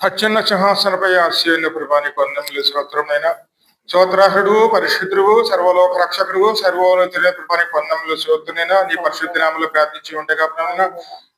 అత్యున్న సింహాసనపై ఆశీన ప్రభానికి వందములు స్తోత్రమైన స్తోత్రాహుడు పరిశుద్ధుడు సర్వలోక రక్షకుడు సర్వోన్నతుడైన ప్రభానికి వందములు స్తోత్రునైనా నీ పరిశుద్ధ నామములో ప్రార్థించి ఉండగా ప్రభువైనా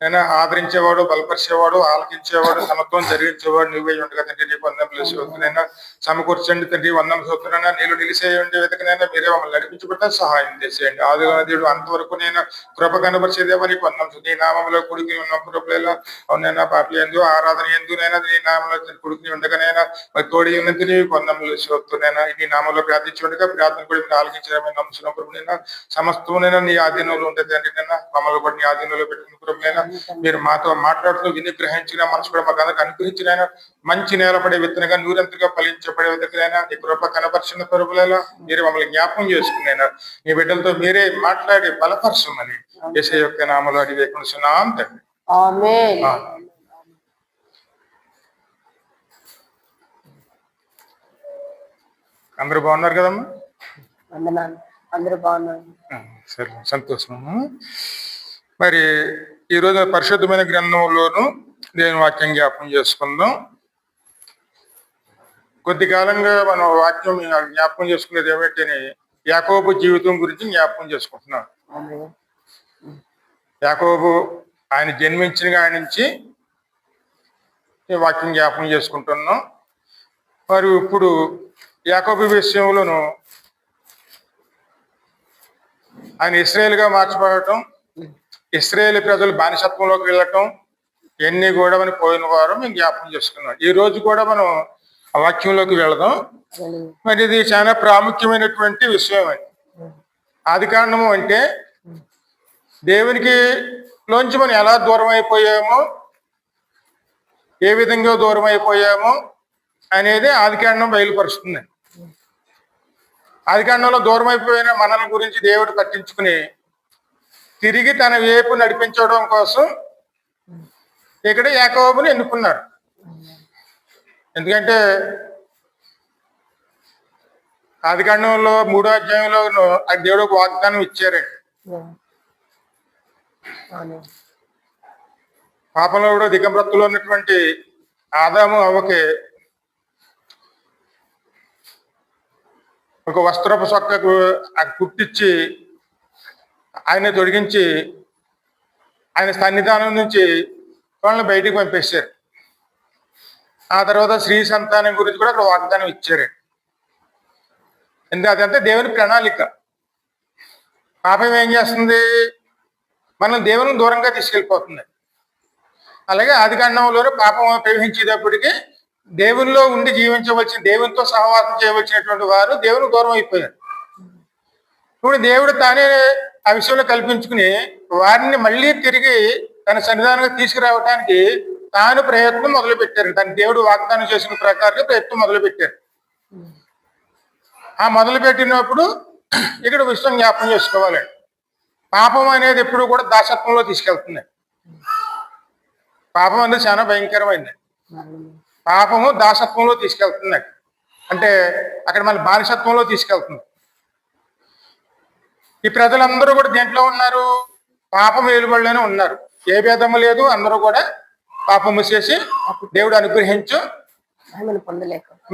నేను ఆదరించేవాడు బలపరిచేవాడు ఆలకించేవాడు సమత్వం జరిగించేవాడు నువ్వే ఉండగా తండ్రి నీకు వందములు స్తోత్రునైనా సమకూర్చండి తండ్రి వందం స్తోత్రునైనా నీళ్ళు నిలిసేయండి వెతకనైనా మీరే మమ్మల్ని నడిపించబడ్డా సహాయం చేసేయండి ఆదివారం అంతవరకు నేను కృప కనపరిచేదేమో నీకు వందం నీ నామంలో కొడుకుని ఉన్న కృపలేలా అవునైనా పాపలు ఎందు ఆరాధన ఎందునైనా నీ నామంలో కొడుకుని ఉండగానైనా మరి తోడి ఉన్నది నీ వందములు స్తోత్రునైనా నీ నామంలో ప్రార్థించి ఉండగా ప్రార్థన కూడా మీరు ఆలకించడమే నమ్ముతున్న ప్రభునైనా సమస్తమైనా నీ ఆధీనంలో ఉంటుంది అంటే మమ్మల్ని కూడా నీ ఆధీనంలో పెట్టుకున్న ప్రభునైనా మీరు మాతో మాట్లాడుతూ విని గ్రహించిన మనసు కూడా మాకు అందరికి అనుగ్రహించిన మంచి నేలపడే విత్తనగా నూరంతగా ఫలించబడే విధంగా నీ కృప కనపరిచిన ప్రభులైనా మీరు మమ్మల్ని జ్ఞాపకం చేసుకునేనా నీ బిడ్డలతో మీరే మాట్లాడి బలపరచమని యేసయ్య యొక్క నామములో అడిగి వేడుకుంటున్నాం తండ్రి. ఆమేన్. అందరూ బాగున్నారు కదమ్మా? అందరూ బాగున్నారు. సరే, సంతోషము. మరి ఈరోజు పరిశుద్ధమైన గ్రంథంలోను నేను వాక్యం జ్ఞాపకం చేసుకుందాం. కొద్ది కాలంగా మనం వాక్యం జ్ఞాపకం చేసుకునేది ఏమిటంటే యాకోబు జీవితం గురించి జ్ఞాపకం చేసుకుంటున్నాం. యాకోబు ఆయన జన్మించిన కాడి నుంచి ఈ వాక్యం జ్ఞాపకం చేసుకుంటున్నాం. మరి ఇప్పుడు యాకోబు విషయంలోను ఆయన ఇశ్రాయేలుగా మార్చబడటం, ఇశ్రాయేల్ ప్రజలు బానిసత్వంలోకి వెళ్ళటం ఇవన్నీ కూడా మనం పోయిన వారం మేము జ్ఞాపకం చేసుకున్నాం. ఈ రోజు కూడా మనం ఆ వాక్యంలోకి వెళదాం. మరి ఇది చాలా ప్రాముఖ్యమైనటువంటి విషయం అండి. ఆది కాండము అంటే దేవునికి లోంచి మనం ఎలా దూరం అయిపోయామో, ఏ విధంగా దూరం అయిపోయామో అనేది ఆదికాండం బయలుపరుస్తుంది. ఆదికాండంలో దూరం అయిపోయిన మనల గురించి దేవుడు పట్టించుకుని తిరిగి తన వైపు నడిపించడం కోసం ఇక్కడ యాకోబుని ఎన్నుకున్నాడు. ఎందుకంటే ఆదికాండంలో 3వ అధ్యాయంలో దేవుడు ఒక వాగ్దానం ఇచ్చారండి. పాపంలో కూడా దిగంబ్రత్తులో ఉన్నటువంటి ఆదాము అవ్వకి ఒక వస్త్రపు చొక్కకు కుట్టించి ఆయన తొడిగించి ఆయన సన్నిధానం నుంచి వాళ్ళని బయటికి పంపేశారు. ఆ తర్వాత స్త్రీ సంతానం గురించి కూడా అక్కడ వాగ్దానం ఇచ్చారు. ఎందుకంటే అదంతా దేవుని ప్రణాళిక. పాపం ఏం చేస్తుంది? మనం దేవుని దూరంగా తీసుకెళ్ళిపోతుంది. అలాగే ఆదికాండంలోనే పాపం ప్రవహించేటప్పటికీ దేవునిలో ఉండి జీవించవలసిన, దేవునితో సహవాసం చేయవలసినటువంటి వారు దేవుని దూరం అయిపోయారు. ఇప్పుడు దేవుడు తానే ఆ విషయంలో కల్పించుకుని వారిని మళ్ళీ తిరిగి తన సన్నిధానంగా తీసుకురావడానికి తాను ప్రయత్నం మొదలుపెట్టారు. తన దేవుడు వాగ్దానం చేసిన ప్రకారం ప్రయత్నం మొదలుపెట్టారు. ఆ మొదలుపెట్టినప్పుడు ఇక్కడ విషయం జ్ఞాపకం చేసుకోవాలండి. పాపం అనేది ఎప్పుడు కూడా దాసత్వంలో తీసుకెళ్తుంది. పాపం అనేది చాలా భయంకరమైంది. పాపము దాసత్వంలో తీసుకెళ్తుంది. అంటే అక్కడ మన బానిసత్వంలో తీసుకెళ్తుంది. ఈ ప్రజలందరూ కూడా దేంట్లో ఉన్నారు? పాపం ఏలుబడిలోనే ఉన్నారు. ఏ భేదము లేదు. అందరూ కూడా పాపము చేసి దేవుడు అనుగ్రహించు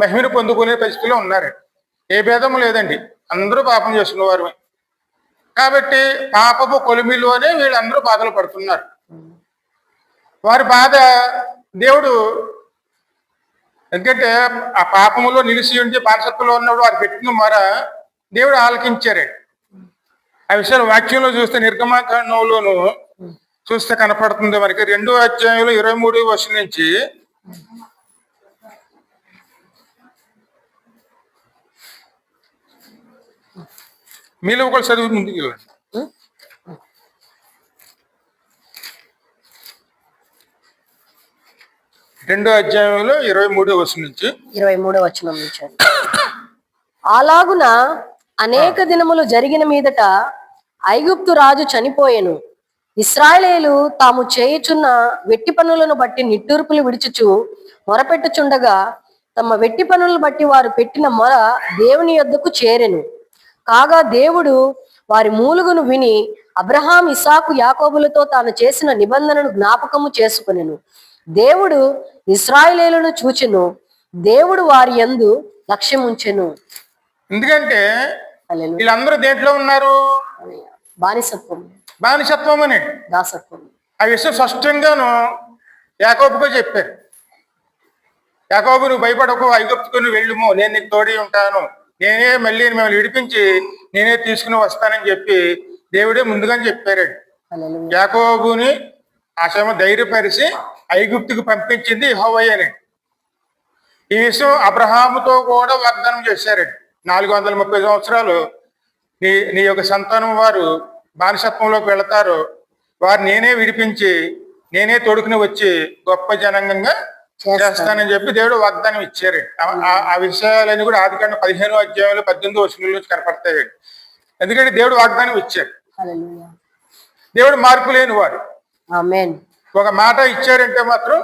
మహిమను పొందుకునే పరిస్థితిలో ఉన్నారు. ఏ భేదము లేదండి. అందరూ పాపం చేసుకునేవారు. కాబట్టి పాపపు కొలిమిలోనే వీళ్ళందరూ బాధలు పడుతున్నారు. వారి బాధ దేవుడు, ఎందుకంటే ఆ పాపములో నిలిచి ఉండి బానిసత్వంలో ఉన్నప్పుడు వారు పెట్టిన మొర దేవుడు ఆలకించారు. ఆ విషయాలు వాక్యంలో చూస్తే నిర్గమకాండంలోను చూస్తే కనపడుతుంది మనకి. 2వ అధ్యాయంలో 23వ వచనం నుంచి మీలో ఒకళ్ళు చదువు ముందుకు వెళ్ళండి. 2వ అధ్యాయంలో 23వ వచనం నుంచి 23వ వచనం నుంచి. అలాగున అనేక దినములు జరిగిన మీదట ఐగుప్తు రాజు చనిపోయెను. ఇశ్రాయేలీయులు తాము చేయుచున్న వెట్టి పనులను బట్టి నిట్టూర్పులు విడిచుచు మొరపెట్టుచుండగా తమ వెట్టి పనులను బట్టి వారు పెట్టిన మొర దేవుని యొద్దకు చేరెను. కాగా దేవుడు వారి మూలుగును విని అబ్రహాం, ఇసాకు, యాకోబులతో తాను చేసిన నిబంధనను జ్ఞాపకము చేసుకొనెను. దేవుడు ఇశ్రాయేలీయులను చూచెను, దేవుడు వారి యందు లక్ష్యం ఉంచెను. ఎందుకంటే హల్లెలూయా. వీళ్ళందరూ దేంట్లో ఉన్నారు? బానిసత్వం, బానిసత్వం అని. దాసత్వం. ఆ విషయం స్పష్టంగాను యాకోబుగా చెప్పారు. యాకోబు, నువ్వు భయపడకు, ఐగుప్తుకు నువ్వు వెళ్ళుము, నేను నీకు తోడి ఉంటాను, నేనే మళ్ళీ మిమ్మల్ని విడిపించి నేనే తీసుకుని వస్తానని చెప్పి దేవుడే ముందుగానే చెప్పారండి. హల్లెలూయా. యాకోబుని ఆ సమయం ధైర్యపరిచి ఐగుప్తుకు పంపించింది యెహోవాయే. ఈ విషయం అబ్రహాముతో కూడా వాగ్దానం చేశారండి. 430 సంవత్సరాలు నీ నీ యొక్క సంతానం వారు బానిసత్వంలోకి వెళతారు, వారు నేనే విడిపించి నేనే తోడుకుని వచ్చి గొప్ప జనాంగంగా చేస్తానని చెప్పి దేవుడు వాగ్దానం ఇచ్చారు. ఆ విషయాలన్నీ కూడా ఆదికాండం 15వ అధ్యాయంలో 18వ వచనం నుంచి కనపడతాయండి. ఎందుకంటే దేవుడు వాగ్దానం ఇచ్చారు. హల్లెలూయా. దేవుడు మార్పు లేని వాడు. ఆమేన్. ఒక మాట ఇచ్చారంటే మాత్రం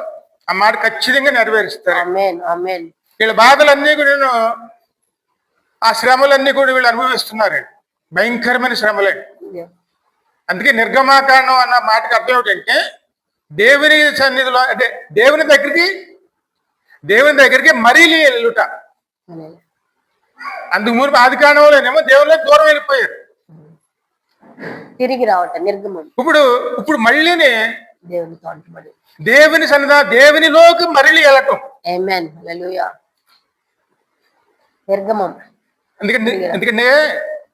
ఆ మాట ఖచ్చితంగా నెరవేరుస్తారు. ఆమేన్. ఆమేన్. వీళ్ళ బాధలన్నీ కూడా ఆ శ్రమలన్నీ కూడా వీళ్ళు అనుభవిస్తున్నారండి. భయంకరమైన శ్రమలండి. అందుకే నిర్గమాకాండం అన్న మాటకి అర్థం ఏమిటంటే దేవుని సన్నిధిలో, అంటే దేవుని దగ్గరికి మరీలి వెళ్ళుట. హల్లెలూయా. అందుకు మునుపు ఆదికాండంలోనేమో దేవుని దూరం వెళ్ళిపోయారు. తిరిగి రావటం నిర్గమం. ఇప్పుడు మళ్ళీనే దేవునితో అంటుబడి దేవుని దేవునిలోకి మరలి వెళ్ళటం. ఆమేన్. హల్లెలూయా. నిర్గమం. ఎందుకంటే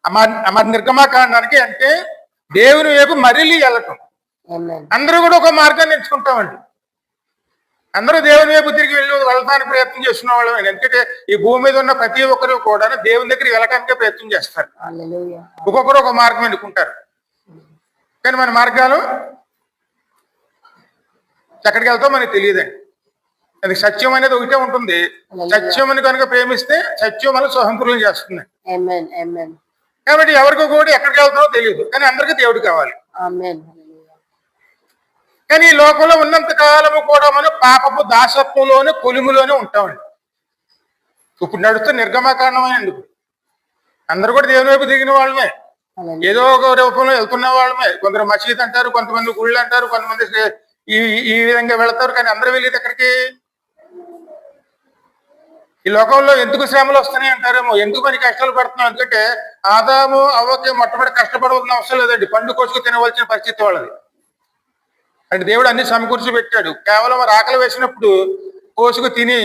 ఆ నిర్గమాకాండానికి అంటే దేవుని వైపు మరలి వెళ్ళటం. ఆమేన్. అందరూ కూడా ఒక మార్గాన్ని ఎంచుకుంటామండి. అందరూ దేవుని వైపు తిరిగి వెళ్ళడానికి ప్రయత్నం చేస్తున్న వాళ్ళు. ఎందుకంటే ఈ భూమి మీద ఉన్న ప్రతి ఒక్కరు కూడా దేవుని దగ్గరికి వెళ్ళటానికే ప్రయత్నం చేస్తారు. హల్లెలూయా. ఒక్కొక్కరు ఒక మార్గం ఎన్నుకుంటారు. కానీ మన మార్గాలు ఎక్కడికి వెళ్తాం మనకి తెలియదండి. అది సత్యం అనేది ఒకటే ఉంటుంది. సత్యం అని కనుక ప్రేమిస్తే సత్యం మనం స్వతంత్రం చేస్తుంది. ఆమేన్. ఆమేన్. కాబట్టి ఎవరికో కూడా ఎక్కడికి వెళ్తామో తెలియదు, కానీ అందరికీ దేవుడు కావాలి. ఆమేన్. కానీ ఈ లోకంలో ఉన్నంత కాలము కూడా మనం పాపపు దాసత్వంలోనే కొలుములోనే ఉంటామండి. ఇప్పుడు నడుస్తున్న నిర్గమాకాండమే అండి. అందరూ కూడా దేవుని వైపు తిరిగిన వాళ్ళమే, ఏదో ఒక రూపంలో వెళ్తున్న వాళ్ళమే. కొందరు మసీద్ అంటారు, కొంతమంది గుళ్ళు అంటారు, కొంతమంది ఈ విధంగా వెళతారు. కానీ అందరూ వెళ్ళేది ఎక్కడికి? ఈ లోకంలో ఎందుకు శ్రమలు వస్తున్నాయి అంటారేమో, ఎందుకు పని కష్టాలు పడుతున్నాం? ఎందుకంటే ఆదాము అవ్వకి మొట్టమొదటి కష్టపడవలసిన అవసరం లేదండి. పండు కోసుకు తినవలసిన పరిస్థితి వాళ్ళది. అంటే దేవుడు అన్ని సమకూర్చి పెట్టాడు. కేవలం వారు ఆకలి వేసినప్పుడు కోసుకు తిని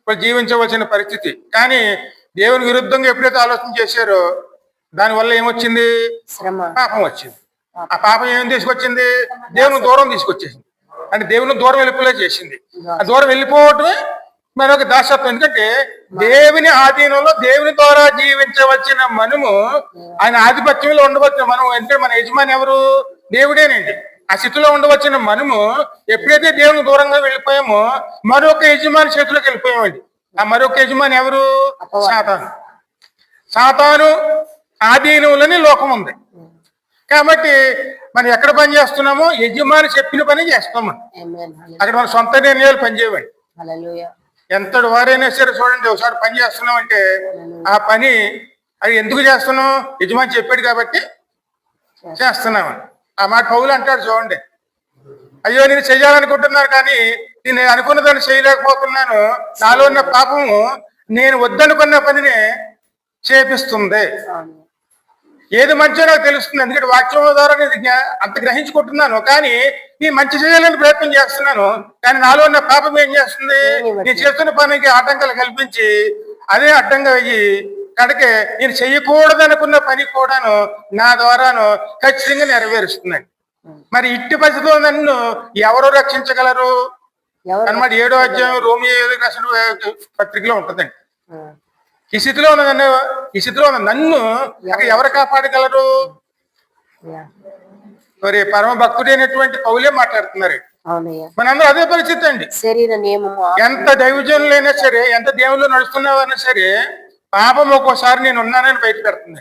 వాళ్ళు జీవించవలసిన పరిస్థితి. కానీ దేవుని విరుద్ధంగా ఎప్పుడైతే ఆలోచన చేశారో దానివల్ల ఏమొచ్చింది? పాపం వచ్చింది. ఆ పాపం ఏం తీసుకొచ్చింది? దేవుని దూరం తీసుకొచ్చేసింది. అంటే దేవుని దూరం వెళ్ళిపోలే చేసింది. ఆ దూరం వెళ్ళిపోవటమే మనకు దాసత్వం. ఎందుకంటే దేవుని ఆధీనంలో దేవుని ద్వారా జీవించవలసిన మనము ఆయన ఆధిపత్యంలో ఉండవలసిన మనం, అంటే మన యజమాని ఎవరు? దేవుడేనండి. ఆ స్థితిలో ఉండవలసిన మనము ఎప్పుడైతే దేవుని దూరంగా వెళ్ళిపోయామో మరొక యజమాని చేతిలోకి వెళ్ళిపోయామండి. ఆ మరొక యజమాని ఎవరు? సాతాను ఆధీనంలోని లోకం ఉంది. కాబట్టి మనం ఎక్కడ పని చేస్తున్నామో యజమాని చెప్పిన పని చేస్తాం. అక్కడ మన సొంత నిర్ణయాలు పనిచేయవండి. ఎంతటి వారైనా సరే చూడండి, ఒకసారి పని చేస్తున్నామంటే ఆ పని అది ఎందుకు చేస్తున్నాం? యజమాని చెప్పాడు కాబట్టి చేస్తున్నామని. ఆ మాట పౌలు అంటాడు చూడండి, అయ్యో నేను చెయ్యాలనుకుంటున్నాను కానీ నేను అనుకున్న దాన్ని చేయలేకపోతున్నాను, నాలో ఉన్న పాపము నేను వద్దనుకున్న పనిని చేపిస్తుంది. ఏది మంచిగా నాకు తెలుస్తుంది, ఎందుకంటే వాక్యం ద్వారా నేను అంత గ్రహించుకుంటున్నాను. కానీ నీ మంచి చేయాలని ప్రయత్నం చేస్తున్నాను, కానీ నాలో ఉన్న పాపం ఏం చేస్తుంది? నేను చేస్తున్న పనికి ఆటంకాలు కల్పించి అదే అడ్డంగా అయ్యి కడకే నేను చెయ్యకూడదనుకున్న పని కూడాను నా ద్వారాను ఖచ్చితంగా నెరవేరుస్తున్నాయి. మరి ఇట్టి పరిస్థితిలో నన్ను ఎవరు రక్షించగలరు అన్నమాట 7వ అధ్యాయం రోమియో రాసిన పత్రికలో ఉంటుందండి. ఈ స్థితిలో ఉన్న నన్ను అక్కడ ఎవరు కాపాడగలరు? మరి పరమ భక్తుడైనటువంటి పౌలే మాట్లాడుతున్నారు. మనందరూ అదే పరిస్థితి అండి. శరీర నియమము ఎంత దైవజనులైనా సరే, ఎంత దేవుళ్ళు నడుస్తున్నవారైనా సరే, పాపం ఒక్కోసారి నేను ఉన్నానని బయట పెడుతుంది.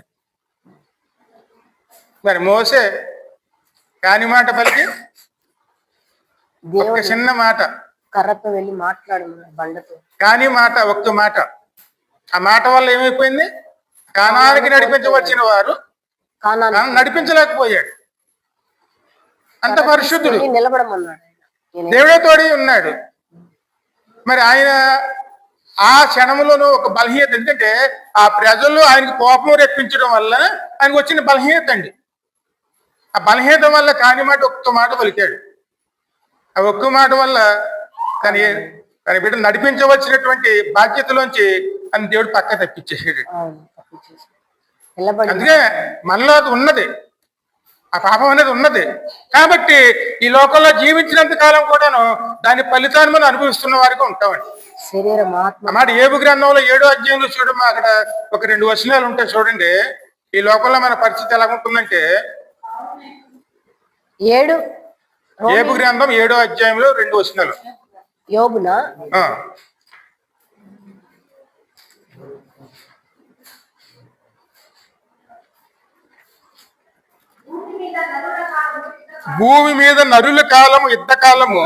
మరి మోసే కాని మాట పలికి ఒక చిన్న మాట, కర్రతో వెళ్ళి మాట్లాడు బండతో, కానీ మాట ఒక్క మాట, ఆ మాట వల్ల ఏమైపోయింది? కానానికి నడిపించవలసిన వారు నడిపించలేకపోయాడు. అంత పరిశుద్ధుడు. నిలబడమన్నాడు. దేవుడే తోడి ఉన్నాడు. మరి ఆయన ఆ క్షణంలోనూ ఒక బలహీనత, ఎందుకంటే ఆ ప్రజలు ఆయనకి కోపం రెప్పించడం వల్ల ఆయనకు వచ్చిన బలహీనత అండి. ఆ బలహీనత వల్ల కాని మాట ఒక్క మాట పలికాడు. ఆ ఒక్క మాట వల్ల తన తన బిడ్డ నడిపించవలసినటువంటి బాధ్యతలోంచి అని దేవుడు పక్క తప్పించేసాడు. అందుకే మనలో అది ఉన్నది, ఆ పాపం అనేది ఉన్నది. కాబట్టి ఈ లోకంలో జీవించినంత కాలం కూడాను దాని ఫలితాన్ని మనం అనుభవిస్తున్న వారికి ఉంటామండి. అన్నమాట ఏబు గ్రంథంలో 7వ అధ్యాయంలో చూడమ్మా, అక్కడ ఒక 2 వచనాలు ఉంటాయి చూడండి. ఈ లోకంలో మన పరిస్థితి ఎలా ఉంటుందంటే, ఏబు గ్రంథం 7వ అధ్యాయంలో 2 వచనాలు. యోబునా? భూమి మీద నరుల కాలము యుద్ధ కాలము,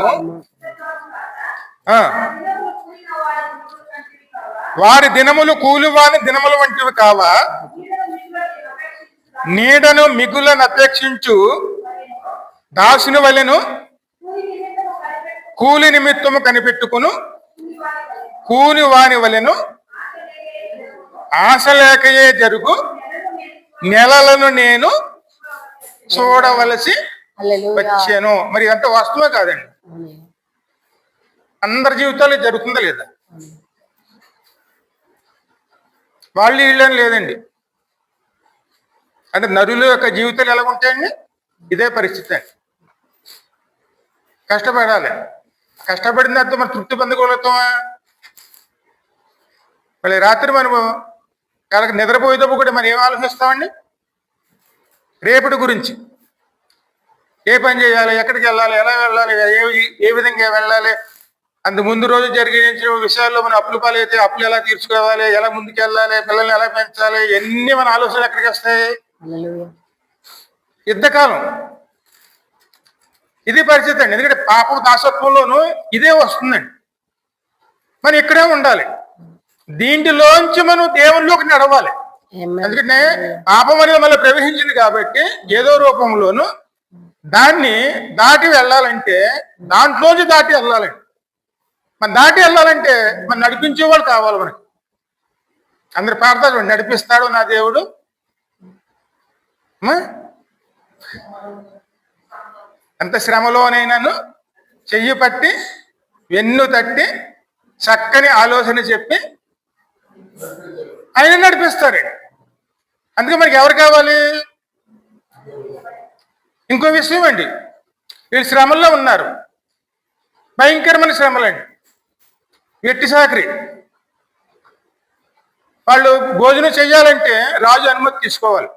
వారి దినములు కూలివాని దినముల వంటివి కావా? నీడను మిగులను అపేక్షించు దాసుని వలెను కూలి నిమిత్తము కనిపెట్టుకును కూని వాని వలెను ఆశ లేకయే జరుగు నెలలను నేను చూడవలసి వచ్చాను. మరి అంత వాస్తవమే కాదండి. అందరి జీవితాలు జరుగుతుందా లేదా? వాళ్ళు వీళ్ళని లేదండి. అంటే నరుల యొక్క జీవితాలు ఎలా ఉంటాయండి? ఇదే పరిస్థితి అండి. కష్టపడాలి. కష్టపడిన తర్వాత మనం తృప్తి పొందగలుగుతామా? మళ్ళీ రాత్రి మనము వాళ్ళకి నిద్రపోయేటప్పుడు కూడా మనం ఏం ఆలోచిస్తామండి? రేపటి గురించి. ఏ పని చేయాలి, ఎక్కడికి వెళ్ళాలి, ఎలా వెళ్ళాలి, ఏ విధంగా వెళ్ళాలి, అందు ముందు రోజు జరిగిన విషయాల్లో మనం అప్పులు పాలైతే అప్పులు ఎలా తీర్చుకోవాలి, ఎలా ముందుకు వెళ్ళాలి, పిల్లల్ని ఎలా పెంచాలి, ఎన్ని మన ఆలోచనలు ఎక్కడికి వస్తాయి? యుద్ధకాలం. ఇది పరిస్థితి అండి. ఎందుకంటే పాప దాసత్వంలోనూ ఇదే వస్తుందండి. మనం ఇక్కడే ఉండాలి. దీంట్లోంచి మనం దేవుళ్ళలోకి నడవాలి. ఎందుకంటే పాపం అనేది మళ్ళీ ప్రవహించింది కాబట్టి ఏదో రూపంలోనూ దాన్ని దాటి వెళ్ళాలంటే దాంట్లోంచి దాటి వెళ్ళాలండి. మనం దాటి వెళ్ళాలంటే మనం నడిపించేవాళ్ళు కావాలి మనకి. అందరు పాడతారు, నడిపిస్తాడు నా దేవుడు. అంత శ్రమలోనైనాను చెయ్యి పట్టి వెన్ను తట్టి చక్కని ఆలోచన చెప్పి ఆయన నడిపిస్తారు. అందుకే మనకి ఎవరు కావాలి? ఇంకో విషయం అండి, వీళ్ళు శ్రమల్లో ఉన్నారు, భయంకరమైన శ్రమలండి, వెట్టి సాకరి. వాళ్ళు భోజనం చెయ్యాలంటే రాజు అనుమతి తీసుకోవాలి.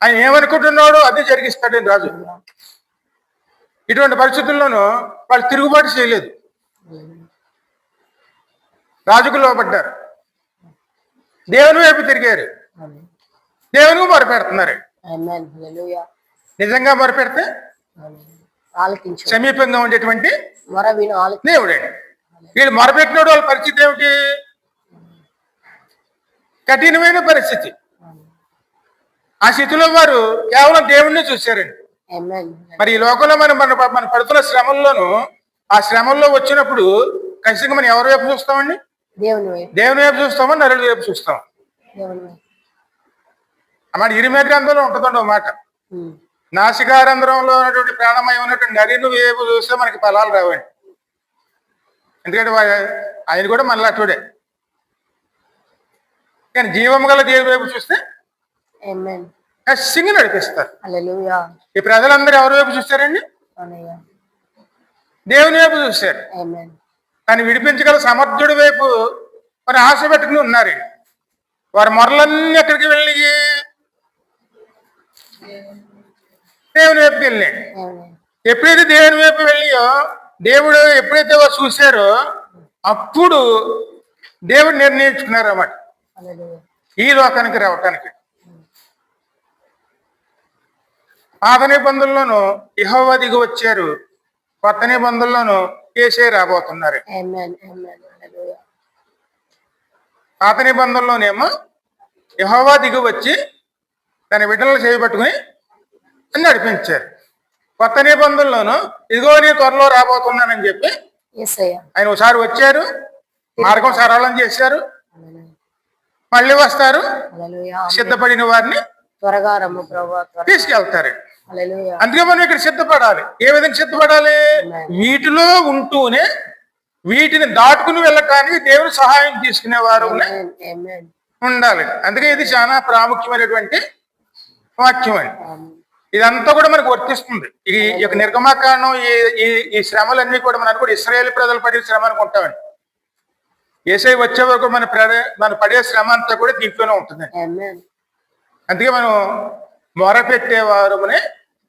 ఆయన ఏమనుకుంటున్నాడో అదే జరిగిస్తాడండి రాజు. ఇటువంటి పరిస్థితుల్లోనూ వాళ్ళు తిరుగుబాటు చేయలేదు, రాజుకు లోపడ్డారు, దేవుని వైపు తిరిగారు, దేవునికి మొరపెడుతున్నారు. నిజంగా మొరపెడితే సమీపంగా ఉండేటువంటి దేవుడే. వీళ్ళు మొరపెట్టిన వాళ్ళ పరిస్థితి ఏమిటి? కఠినమైన పరిస్థితి. ఆ స్థితిలో వారు కేవలం దేవుణ్ణి చూశారండి. మరి ఈ లోకంలో మనం పడుతున్న శ్రమల్లోనూ ఆ శ్రమల్లో వచ్చినప్పుడు ఖచ్చితంగా మనం ఎవరి వైపు చూస్తామండి? దేవుని వైపు చూస్తామా, నరుల వైపు చూస్తాం? అన్నమాట ఇరిమియా గ్రంథంలో ఉంటుందండి ఒక మాట, నాసికారంధ్రంలో ఉన్నటువంటి ప్రాణమయం ఉన్నటువంటి నరిని వైపు చూస్తే మనకి ఫలాలు రావండి. ఎందుకంటే ఆయన కూడా మనలా అటుడే. కానీ జీవం గల దేవుని వైపు చూస్తే ఖచ్చితంగా నడిపిస్తారు. ఈ ప్రజలందరూ ఎవరి వైపు చూస్తారండి? దేవుని వైపు చూశారు. కానీ విడిపించగల సమర్థుడి వైపు మరి ఆశ పెట్టుకుని ఉన్నారు. వారి మొరలన్నీ ఎక్కడికి వెళ్ళి దేవుని వైపుకి వెళ్ళాడు. ఎప్పుడైతే దేవుని వైపు వెళ్ళియో దేవుడు ఎప్పుడైతే వారు చూశారో అప్పుడు దేవుడు నిర్ణయించుకున్నారు అన్నమాట ఈ లోకానికి రావటానికి. పాత నిబంధనలోనూ యెహోవా దిగి వచ్చారు, కొత్త నిబంధనలోనూ యేసే రాబోతున్నారు. పాత నిబంధనలోనేమో యెహోవా దిగి వచ్చి తన బిడ్డలను చేయబట్టుకుని నడిపించారు. కొత్త నిబంధనలోను ఇదిగో నేను త్వరలో రాబోతున్నానని చెప్పి యేసయ్య ఆయన ఒకసారి వచ్చారు, మార్గం సరళం చేశారు, మళ్ళీ వస్తారు, హల్లెలూయా సిద్ధపడిన వారిని త్వరగా రమ్ము ప్రభువా త్వరగా తీసుకెళ్తారు. హల్లెలూయా అందుకే మనం ఇక్కడ సిద్ధపడాలి. ఏ విధంగా సిద్ధపడాలి? వీటిలో ఉంటూనే వీటిని దాటుకుని వెళ్ళటానికి దేవుడు సహాయం తీసుకునేవారు ఆమేన్ ఆమేన్ ఉండాలి. అందుకే ఇది చాలా ప్రాముఖ్యమైనటువంటి వాక్యం అండి. ఆమేన్ ఇదంతా కూడా మనకు వర్తిస్తుంది. ఈ యొక్క నిర్గమాకాండం ఈ శ్రమలన్నీ కూడా మనం కూడా ఇశ్రాయేలు ప్రజలు పడే శ్రమ అనుకుంటామండి. యేసయ్య వచ్చే వరకు మన పడే శ్రమ అంతా కూడా దీంట్లోనే ఉంటుంది. ఆమేన్ అందుకే మనం మొరపెట్టేవారమనే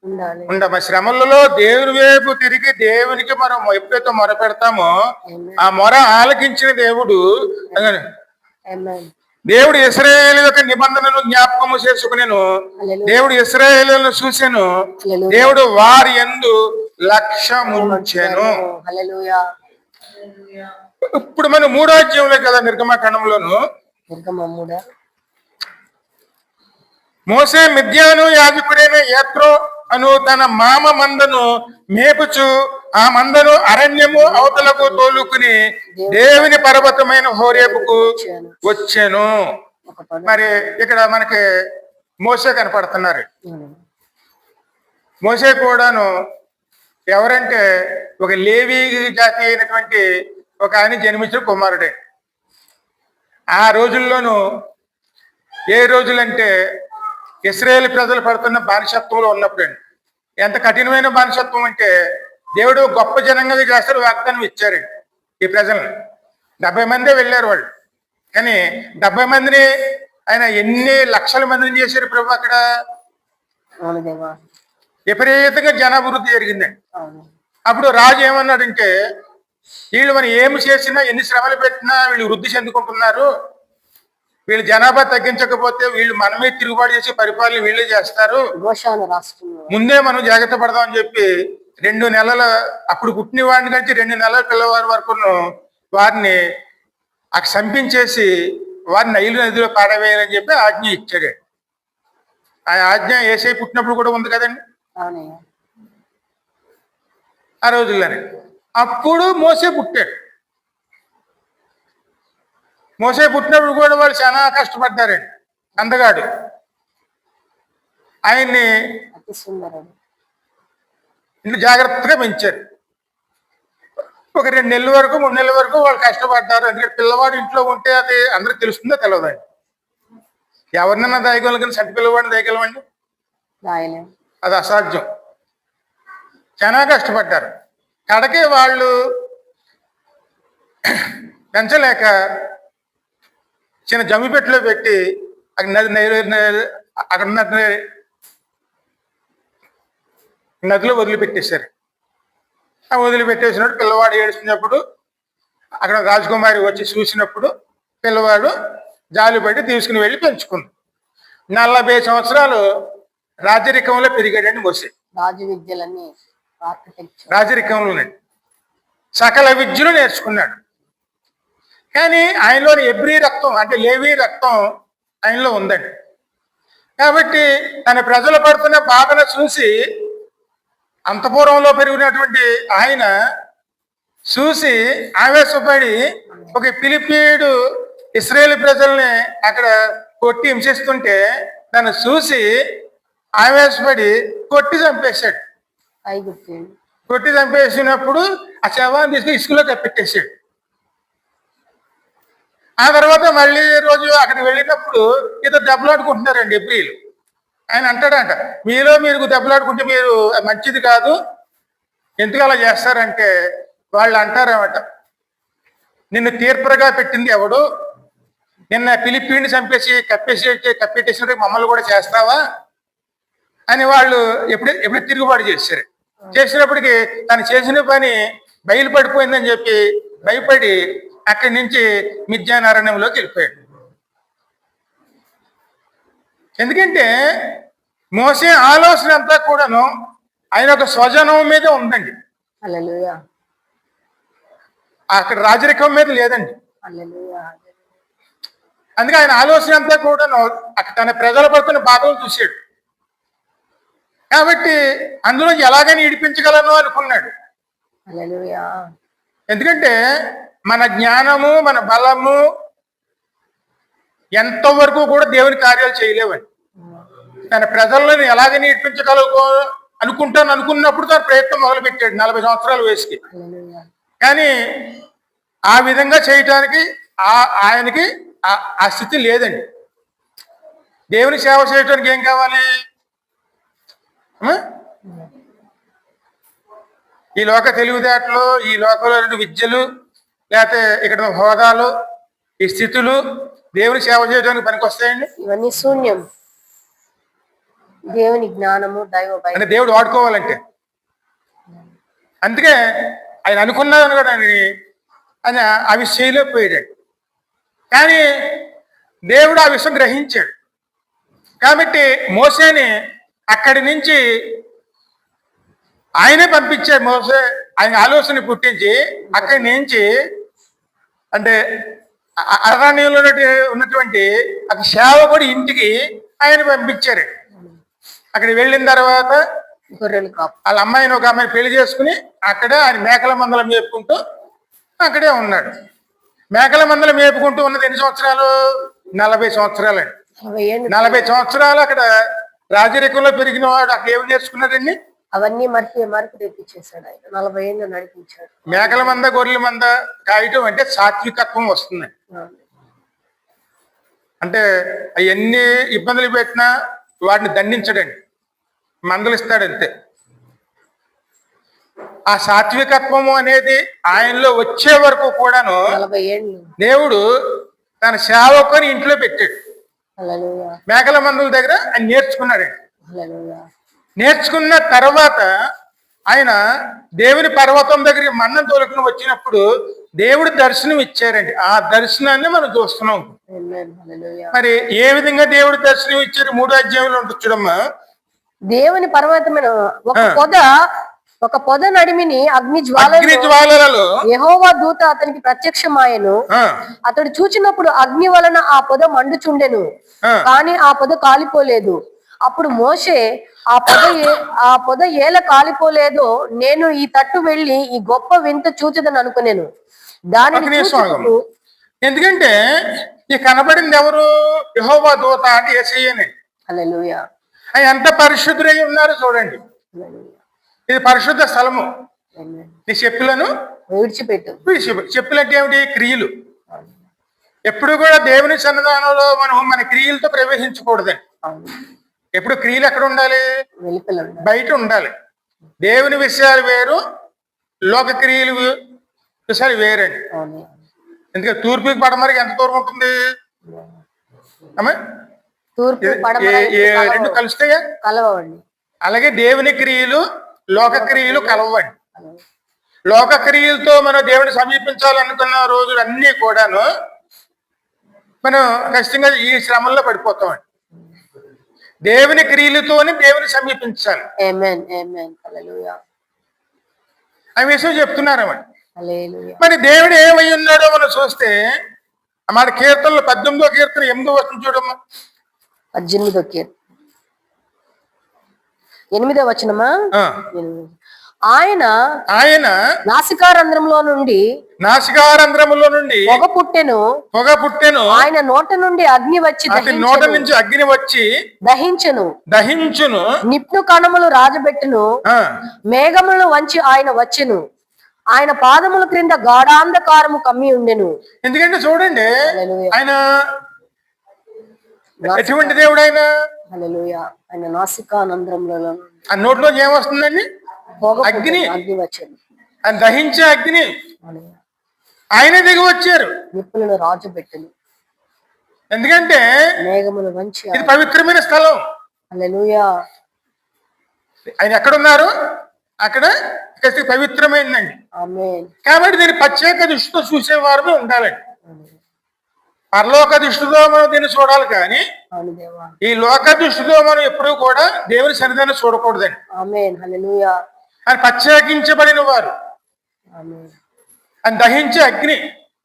ఉండాలి. ఉండమ శ్రమలలో దేవుని వైపు తిరిగి దేవునికి మనం ఎప్పుడైతే మొర పెడతామో ఆ మొర ఆలకించిన దేవుడు ఆమేన్ దేవుడు ఇశ్రాయేలు యొక్క నిబంధనను జ్ఞాపకము చేసుకునేను. హల్లెలూయా దేవుడు ఇశ్రాయేలును చూసెను. హల్లెలూయా దేవుడు వారి యందు లక్ష్యముంచెను. హల్లెలూయా ఇప్పుడు మనం 3వ అధ్యాయంలో కదా నిర్గమకాండంలోను నిర్గమముడా మోసే మిద్యాను యాజకుడైన యెత్రో అను తన మామ మందను మేపుచు ఆ మందను అరణ్యము అవతలకు తోలుకుని దేవుని పర్వతమైన హోరేబుకు వచ్చాను. ఒక పద మరి ఇక్కడ మనకి మోసే కనపడుతున్నారు. మోసే కూడాను ఎవరంటే ఒక లేవి జాతి అయినటువంటి ఒక ఆయన జన్మించిన కుమారుడే. ఆ రోజుల్లోనూ ఏ రోజులంటే ఇశ్రాయేలు ప్రజలు పడుతున్న బానిసత్వంలో ఉన్నప్పుడండి. ఎంత కఠినమైన బానిసత్వం అంటే దేవుడు గొప్ప జనంగా చేస్తారు, వాగ్దానం ఇచ్చారండి ఈ ప్రజలను. 70 మందే వెళ్ళారు వాళ్ళు. కానీ 70 మందిని ఆయన ఎన్ని లక్షల మందిని చేశారు ప్రభు అక్కడ. అవును దేవా విపరీతంగా జనాభివృద్ధి జరిగిందండి. అవును అప్పుడు రాజు ఏమన్నాడంటే వీళ్ళు మనం ఏమి చేసినా ఎన్ని శ్రమలు పెట్టినా వీళ్ళు వృద్ధి చెందుకుంటున్నారు, వీళ్ళు జనాభా తగ్గించకపోతే వీళ్ళు మనమే తిరుగుబాటు చేసి పరిపాలన వీళ్ళే చేస్తారు, గోషాను రాష్ట్రంలో ముందే మనం జాగ్రత్త పడదామని చెప్పి 2 నెలల అప్పుడు పుట్టిన వాడిని కంటే 2 నెలల పిల్లవారి వరకు వారిని అక్కడ చంపించేసి వారిని నైలు నదిలో పాడవేయాలని చెప్పి ఆజ్ఞ ఇచ్చాడు. ఆ ఆజ్ఞ యేసయ్య పుట్టినప్పుడు కూడా ఉంది కదండి అవునయ్యా ఆ రోజుల్లోనే. అప్పుడు మోసే పుట్టాడు. మోసే పుట్టినప్పుడు కూడా వాళ్ళు చాలా కష్టపడ్డారండి. అందగాడు ఆయన్ని అతి సుందరుడు ఇంట్లో జాగ్రత్తగా పెంచారు. ఒక 2 నెలల వరకు 3 నెలల వరకు వాళ్ళు కష్టపడ్డారు. అందుకే పిల్లవాడు ఇంట్లో ఉంటే అది అందరికి తెలుస్తుందో తెలియదండి. ఎవరినైనా దయగలగని సంటి పిల్లవాడిని దయగలవండి, రాయలేం అది అసాధ్యం. చాలా కష్టపడ్డారు. కడకే వాళ్ళు పెంచలేక చిన్న జమ్మిపెట్టులో పెట్టి అక్కడ నదిలో వదిలిపెట్టేశారు. ఆ వదిలిపెట్టేసినప్పుడు పిల్లవాడు ఏడుస్తున్నప్పుడు అక్కడ రాజకుమారి వచ్చి చూసినప్పుడు పిల్లవాడు జాలిపడి తీసుకుని వెళ్ళి పెంచుకుంది. 40 సంవత్సరాలు రాజరికంలో పెరిగాడండి మోసే. రాజు విద్యలన్నీ ఆర్కిటెక్చర్ రాజరికంలోనే సకల విద్యలు నేర్చుకున్నాడు. కానీ ఆయనలోని ఎబ్రీ రక్తం అంటే లేవి రక్తం ఆయనలో ఉందండి. కాబట్టి తన ప్రజలు పడుతున్న బాధను చూసి అంతఃపురంలో పెరిగినటువంటి ఆయన చూసి ఆవేశపడి ఒక ఫిలిప్పీయుడు ఇశ్రాయేలు ప్రజల్ని అక్కడ కొట్టి హింసిస్తుంటే దాన్ని చూసి ఆవేశపడి కొట్టి చంపేశాడు. ఐగుప్తీయుడు కొట్టి చంపేసినప్పుడు ఆ శవాన్ని తీసుకుని ఇసుకలో కప్పెట్టేశాడు. ఆ తర్వాత మళ్ళీ రోజు అక్కడికి వెళ్ళినప్పుడు ఇద్దరు దెబ్బలాడుకుంటున్నారండి ఎబ్రీలు. ఆయన అంటాడంట, మీరు దెబ్బలాడుకుంటే మీరు మంచిది కాదు, ఎందుకు అలా చేస్తారంటే వాళ్ళు అంటారన్నమాట, నిన్ను తీర్పురగా పెట్టింది ఎవడు, నిన్న ఫిలిప్పీని చంపేసి కప్పెట్టేసినట్టు మమ్మల్ని కూడా చేస్తావా అని వాళ్ళు ఎప్పుడు తిరుగుబాటు చేశారు. చేసినప్పటికీ తను చేసిన పని బయలుపడిపోయిందని చెప్పి భయపడి అక్కడి నుంచి మిద్యానారణ్యంలోకి వెళ్ళిపోయాడు. ఎందుకంటే మోసే ఆలోచన అంతా కూడాను ఆయన ఒక స్వజనం మీద ఉందండి. హల్లెలూయా అక్కడ రాజరికం మీద లేదండి. హల్లెలూయా అందుకే ఆయన ఆలోచన అంతా కూడాను అక్కడ తన ప్రజల పడుతున్న బాధలు చూశాడు. కాబట్టి అందులో ఎలాగని ఇడిపించగలను అనుకున్నాడు. హల్లెలూయా. ఎందుకంటే మన జ్ఞానము, మన బలము ఎంతవరకు కూడా దేవుని కార్యాలు చేయలేవని. తన ప్రజలను ఎలాగని ఇడిపించగలగో అనుకున్నప్పుడు తన ప్రయత్నం మొదలుపెట్టాడు 40 సంవత్సరాల వయసుకి. హల్లెలూయా. కానీ ఆ విధంగా చేయటానికి ఆయనకి ఆ స్థితి లేదండి. దేవుని సేవ చేయడానికి ఏం కావాలి? ఈ లోక తెలివితేటలు, ఈ లోకంలో విద్యలు, లేకపోతే ఇక్కడ హోదాలు, ఈ స్థితులు దేవుని సేవ చేయడానికి పనికి వస్తాయండి? ఇవన్నీ శూన్యం. దేవుని జ్ఞానము, దైవ భయం అంటే దేవుడు వాడుకోవాలంటే. అందుకే ఆయన అనుకున్నాను కూడా ఆయన ఆ విషయంలో పోయాడు. కానీ దేవుడు ఆ విషయం గ్రహించాడు. కాబట్టి మోసేని అక్కడి నుంచి ఆయనే పంపించాడు. మోసే ఆయన ఆలోచన పుట్టించి అక్కడి నుంచి అంటే అరణ్యంలో ఉన్నటువంటి ఒక సేవకుడి ఇంటికి ఆయన పంపించారు. అక్కడికి వెళ్ళిన తర్వాత గొర్రెలు కాపు వాళ్ళ అమ్మాయిని ఒక అమ్మాయిని పెళ్లి చేసుకుని అక్కడే ఆయన మేకల మందలం మేపుకుంటూ అక్కడే ఉన్నాడు. మేకల మందలం మేపుకుంటూ ఉన్నది ఎన్ని సంవత్సరాలు? 40 సంవత్సరాలండి. 40 సంవత్సరాలు అక్కడ రాజరికంలో పెరిగిన వాడు అక్కడ ఏమి నేర్చుకున్నాడండి? అవన్నీ మరపు తెప్పించేశాడు ఆయన. 40 ఏళ్ళు నడిపించాడు. మేకల మంద, గొర్రెల మంద కాయటం అంటే సాత్వికత్వం వస్తుంది. అంటే అవన్నీ ఇబ్బందులు పెట్టినా వాటిని దండించడండి, మందలిస్తాడంతే. ఆ సాత్వికత్వము అనేది ఆయనలో వచ్చే వరకు కూడాను 40 ఏళ్ళు దేవుడు తన సేవకుని ఇంట్లో పెట్టాడు. హల్లెలూయా. మేకల మందుల దగ్గర ఆయన నేర్చుకున్నాడండి. హల్లెలూయా. నేర్చుకున్న తర్వాత ఆయన దేవుని పర్వతం దగ్గర మన్నం తోలుకుని వచ్చినప్పుడు దేవుడు దర్శనం ఇచ్చారండి. ఆ దర్శనాన్ని మనం చూస్తున్నాం. ఆమేన్. హల్లెలూయా. మరి ఏ విధంగా దేవుడు దర్శనం ఇచ్చారు? 3వ అధ్యాయంలో ఉంటుంది చూడమ్మా. దేవుని పర్వతమైన ఒక పొద నడిమిని అగ్ని జ్వాలలలో యెహోవా దూత అతనికి ప్రత్యక్షమాయెను. అతడు చూచినప్పుడు అగ్ని వలన ఆ పొద మండుచుండెను, కానీ ఆ పొద కాలిపోలేదు. అప్పుడు మోషే ఆ పొద ఏల కాలిపోలేదో నేను ఈ తట్టు వెళ్లి ఈ గొప్ప వింత చూచదని అనుకునేను. దానిని ఎందుకంటే ఈ కనబడింది ఎవరు? యెహోవా దూత అంటే యేసయ్యనే. హల్లెలూయా. ఆయన ఎంత పరిశుద్ధులై ఉన్నారు చూడండి. ఇది పరిశుద్ధ స్థలము. నీ చెప్పులను విడిచిపెట్టు. చెప్పులు అంటే ఏమిటి? క్రియలు. ఎప్పుడు కూడా దేవుని సన్నిధానంలో మనం మన క్రియలతో ప్రవేశించకూడదండి. ఎప్పుడు క్రియలు ఎక్కడ ఉండాలి? బయట ఉండాలి. దేవుని విషయాలు వేరు, లోక క్రియలు విషయాలు వేరండి. ఎందుకంటే తూర్పుకి పడమరికి ఎంత దూరం ఉంటుంది? రెండు కలుస్తాయా? కలవండి. అలాగే దేవుని క్రియలు, లోక క్రియలు కలవండి. లోక క్రియలతో మనం దేవుని సమీపించాలనుకున్న రోజులు అన్నీ కూడాను మనం ఖచ్చితంగా ఈ శ్రమంలో పడిపోతామండి. దేవుని క్రియలతోనే దేవుని సమీపించాలి. ఆమేన్. ఆమేన్. హల్లెలూయా. ఆ విషయం చెప్తున్నారన్నమాట. హల్లెలూయా. మరి దేవుడు ఏమై ఉన్నాడో మనం చూస్తే మన కీర్తనలు 18వ కీర్తన 8వ వచనం చూడమ్మా. 18వ కీర్తన 8వ వచనమా? ఆయన నాసికారంధ్రములో నుండి పొగ పుట్టెను. ఆయన నోట నుండి అగ్ని వచ్చి దహించును. నిప్పు కణములు రాజబెట్టును. మేఘములను వంచి ఆయన వచ్చెను. ఆయన పాదముల క్రింద గాఢాంధకారము కమ్మి ఉండెను. ఎందుకంటే చూడండి, ఆయన ఎటువంటి దేవుడు? ఆయన హల్లెలూయా. ఆయన నాసికానంద్రములలో ఆ నోట్లో ఏమొస్తుందండి? అగ్ని. ఆయన దహించే అగ్ని. ఆయన దిగి వచ్చారు. నిప్పులను రాజు పెట్టెను. ఎందుకంటే మేఘములు వంచి ఇది పవిత్రమైన స్థలం. హల్లెలూయా. ఆయన ఎక్కడున్నారు? అక్కడ పవిత్రమైందండి. ఆమేన్. కాబట్టి దీన్ని ప్రత్యేక దృష్టితో చూసేవారు ఉండాలండి. పరలోక దృష్టితో మనం దీన్ని చూడాలి, కానీ ఈ లోక దృష్టితో మనం ఎప్పుడూ కూడా దేవుని సన్నిధానం చూడకూడదండి. ఆమేన్. హల్లెలూయా. ఆయన ప్రత్యేకించబడిన వారు. ఆయన దహించే అగ్ని.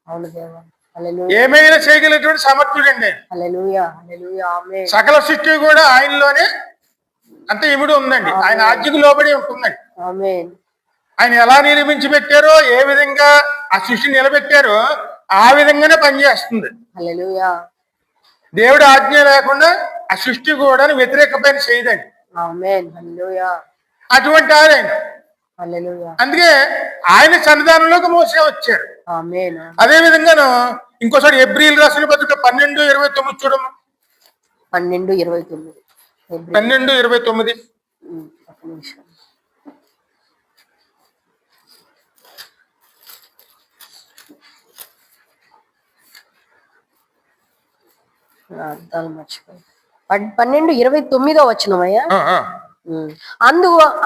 అవును దేవా. హల్లెలూయా. ఏమైనా చేయగలిగినటువంటి సమర్థుడండి. హల్లెలూయా. హల్లెలూయా. ఆమేన్. సకల సృష్టి కూడా ఆయనలోనే అంత ఇమిడి ఉందండి. ఆయన ఆజ్ఞకు లోబడి ఉంటుందండి. ఆమేన్. ఆయన ఎలా నిర్మించి పెట్టారో, ఏ విధంగా ఆ సృష్టిని నిలబెట్టారో ఆ విధంగానే పనిచేస్తుంది. హల్లెలూయా. దేవుడి ఆజ్ఞ లేకుండా ఆ సృష్టి కూడా వ్యతిరేక పని చేయదండి. ఆమేన్. హల్లెలూయా. అటువంటి ఆయన. హల్లెలూయా. అందుకే ఆయన సన్నిధానంలోకి మోసే వచ్చారు. ఆమేన్. అదే విధంగాను ఇంకోసారి హెబ్రీయులు రాసిన పత్రిక 12:29 చూడము. 12:29. 12:29. ఒక నిమిషం. అర్థాలు మర్చిపోయి 12:29 వచనమయ్యా. ఆ, ఆ,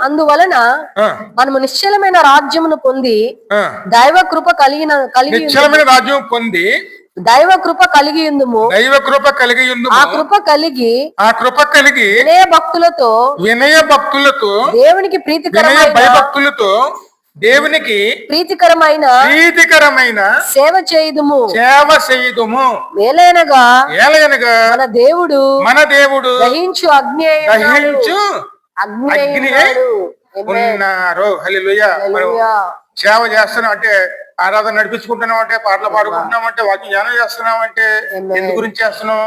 అందువలన ఆ, మనము నిశ్చలమైన రాజ్యమును పొంది ఆ. దైవ కృప కలిగి నిశ్చలమైన రాజ్యం పొంది దైవ కృప కలిగి ఉందుము. దైవ కృప కలిగి ఉందుము. ఆ కృప కలిగి వినయ భక్తులతో దేవునికి వినయ భయభక్తులతో దేవునికి ప్రీతికరమైన సేవ చేయుదుము. ఏలైనగా మన దేవుడు దహించు అగ్ని ఉన్నారు. హల్లెలూయా. సేవ చేస్తున్నాం అంటే, ఆరాధన నడిపించుకుంటున్నాం అంటే, పాటలు పాడుకుంటున్నాం అంటే, వాక్యం ధ్యానం చేస్తున్నాం అంటే ఎందు గురించి చేస్తున్నాం?